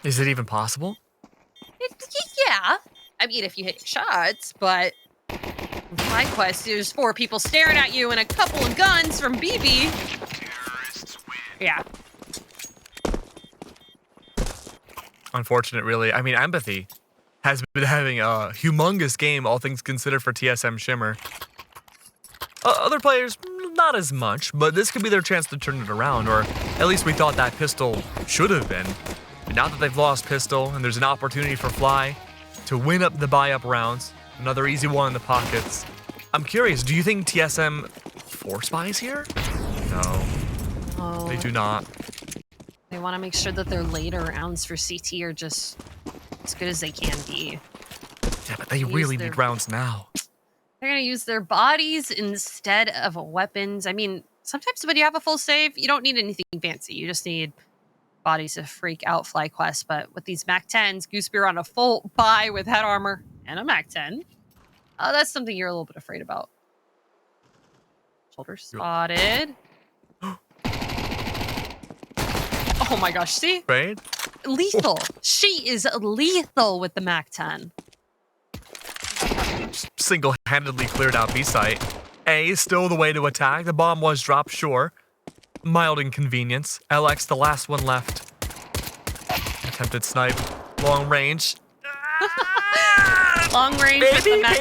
[SPEAKER 2] Is it even possible?
[SPEAKER 1] Yeah. I mean, if you hit shots, but FlyQuest, there's 4 people staring at you and a couple of guns from BB. Yeah.
[SPEAKER 2] Unfortunate, really. I mean, Empathy has been having a humongous game, all things considered, for TSM Shimmer. Other players, not as much, but this could be their chance to turn it around, or at least we thought that Pistol should have been. But now that they've lost Pistol, and there's an opportunity for Fly to win up the buy-up rounds, another easy one in the pockets. I'm curious, do you think TSM force buys here? No,
[SPEAKER 1] Oh,
[SPEAKER 2] they do not.
[SPEAKER 1] they want to make sure that their later rounds for CT are just as good as they can be.
[SPEAKER 2] Yeah, but they really need rounds now.
[SPEAKER 1] They're going to use their bodies instead of weapons. I mean, sometimes when you have a full save, you don't need anything fancy. You just need bodies to freak out FlyQuest. But with these Mac 10s, Goosebeer on a full buy with head armor and a Mac 10, that's something you're a little bit afraid about. Shoulder spotted. Oh my gosh, see?
[SPEAKER 2] Right?
[SPEAKER 1] Lethal. She is lethal with the Mac 10.
[SPEAKER 2] Single-handedly cleared out B-site. A, still the way to attack. The bomb was dropped, sure. Mild inconvenience. LX, the last one left. Attempted snipe. Long range.
[SPEAKER 1] Long range with the Mac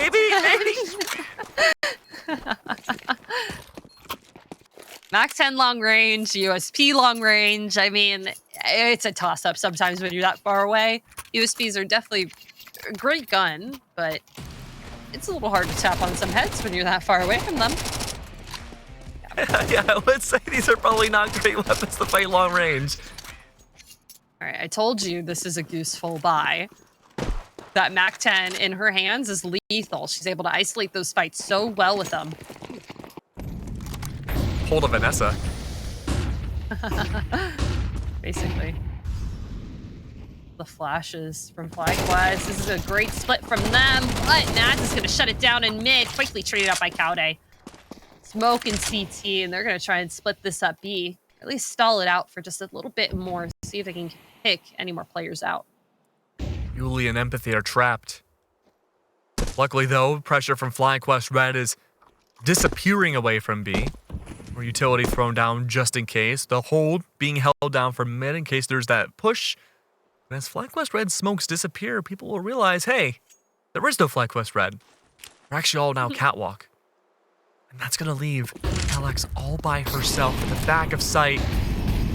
[SPEAKER 1] 10. Mac 10 long range, USP long range. I mean, it's a toss-up sometimes when you're that far away. USPs are definitely a great gun, but it's a little hard to tap on some heads when you're that far away from them.
[SPEAKER 2] Yeah, I would say these are probably not great weapons to fight long range.
[SPEAKER 1] All right, I told you this is a Goose full buy. That Mac 10 in her hands is lethal. She's able to isolate those fights so well with them.
[SPEAKER 2] Hold of Vanessa.
[SPEAKER 1] Basically. The flashes from FlyQuest. This is a great split from them, but Nats is going to shut it down in mid. Quickly traded up by Cowday. Smoke and CT, and they're going to try and split this up B. At least stall it out for just a little bit more. See if they can pick any more players out.
[SPEAKER 2] Yuli and Empathy are trapped. Luckily, though, pressure from FlyQuest Red is disappearing away from B. Or utility thrown down just in case. The hold being held down for mid in case there's that push. And as FlyQuest Red smokes disappear, people will realize, hey, there is no FlyQuest Red. They're actually all now Catwalk. And that's going to leave Alex all by herself in the back of sight.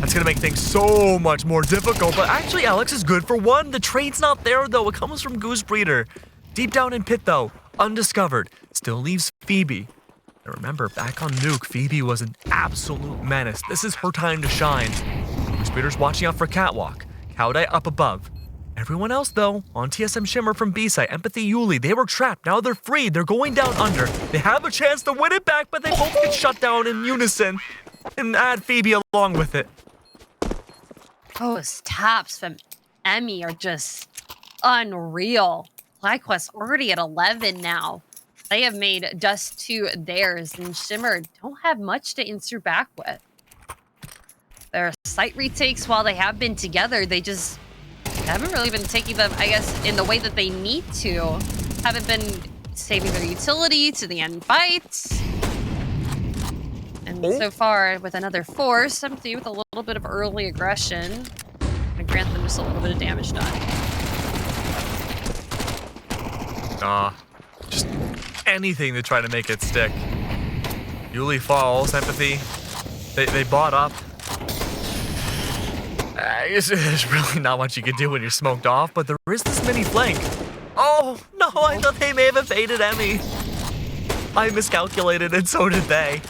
[SPEAKER 2] That's going to make things so much more difficult. But actually, Alex is good for one. The trade's not there, though. It comes from Goose Breeder. Deep down in pit, though, undiscovered. Still leaves Phoebe. And remember, back on Nuke, Phoebe was an absolute menace. This is her time to shine. Goose Breeder's watching out for Catwalk. Cowday up above. Everyone else, though, on TSM Shimmer from B-side, Empathy, Yuli, they were trapped. Now they're free. They're going down under. They have a chance to win it back, but they both get shut down in unison. And add Phoebe along with it.
[SPEAKER 1] Those taps from Emmy are just unreal. FlyQuest already at 11 now. They have made Dust2 theirs, and Shimmer don't have much to answer back with. Their site retakes, while they have been together, they just haven't really been taking them, I guess, in the way that they need to. Haven't been saving their utility to the end fights. And so far, with another force, Empathy with a little bit of early aggression. And grant them just a little bit of damage done.
[SPEAKER 2] Just anything to try to make it stick. Yuli falls. Empathy. They bought up. There's really not much you can do when you're smoked off, but there is this mini flank. Oh, no, I thought they may have evaded Emmy. I miscalculated, and so did they.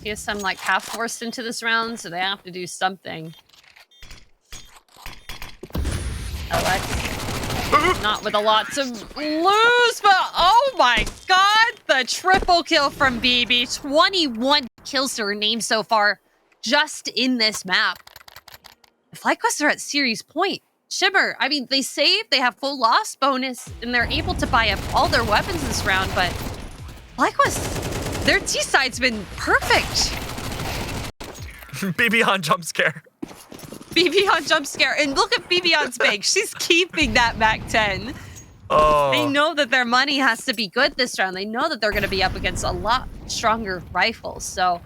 [SPEAKER 1] TSM like half forced into this round, so they have to do something. Alex, not with a lot to lose, but oh my god, the triple kill from BB. 21 kills to her name so far, just in this map. The FlyQuest are at series point. Shimmer, I mean, they saved, they have full loss bonus, and they're able to buy up all their weapons this round, but FlyQuest, their T-side's been perfect.
[SPEAKER 2] BB on jump scare.
[SPEAKER 1] BB on jump scare, and look at BB on Spank. She's keeping that Mac 10.
[SPEAKER 2] Oh.
[SPEAKER 1] They know that their money has to be good this round. They know that they're going to be up against a lot stronger rifles. So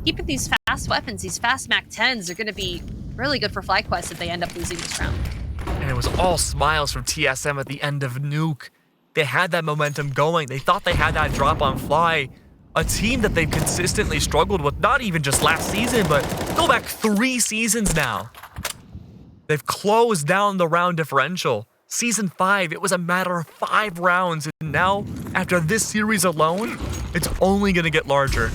[SPEAKER 1] keeping these fast weapons, these fast Mac 10s are going to be really good for FlyQuest if they end up losing this round.
[SPEAKER 2] And it was all smiles from TSM at the end of Nuke. They had that momentum going. They thought they had that drop on Fly. A team that they've consistently struggled with, not even just last season, but go back 3 seasons now. They've closed down the round differential. Season 5, it was a matter of 5 rounds, and now, after this series alone, it's only gonna get larger.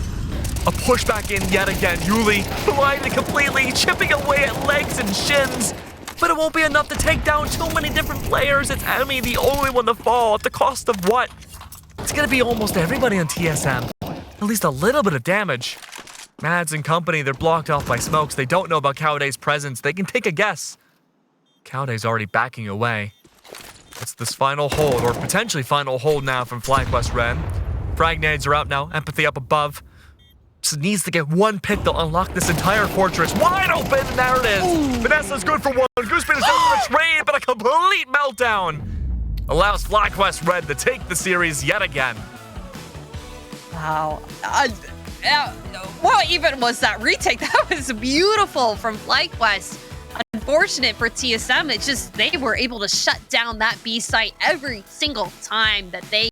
[SPEAKER 2] A pushback in yet again. Yuli blinded completely, chipping away at legs and shins. But it won't be enough to take down too many different players. It's Emmy, the only one to fall. At the cost of what? It's gonna be almost everybody on TSM. At least a little bit of damage. Mads and company, they're blocked off by smokes. They don't know about Cowday's presence. They can take a guess. Cowday's already backing away. It's this final hold, or potentially final hold now from FlyQuest Ren. Frag nades are out now. Empathy up above. Just needs to get one pick to unlock this entire fortress. Wide open, and there it is. Ooh. Vanessa's good for one. Goosebin is down for the trade, but a complete meltdown allows FlyQuest Red to take the series yet again.
[SPEAKER 1] Wow. What even was that retake? That was beautiful from FlyQuest. Unfortunate for TSM, it's just they were able to shut down that B site every single time that they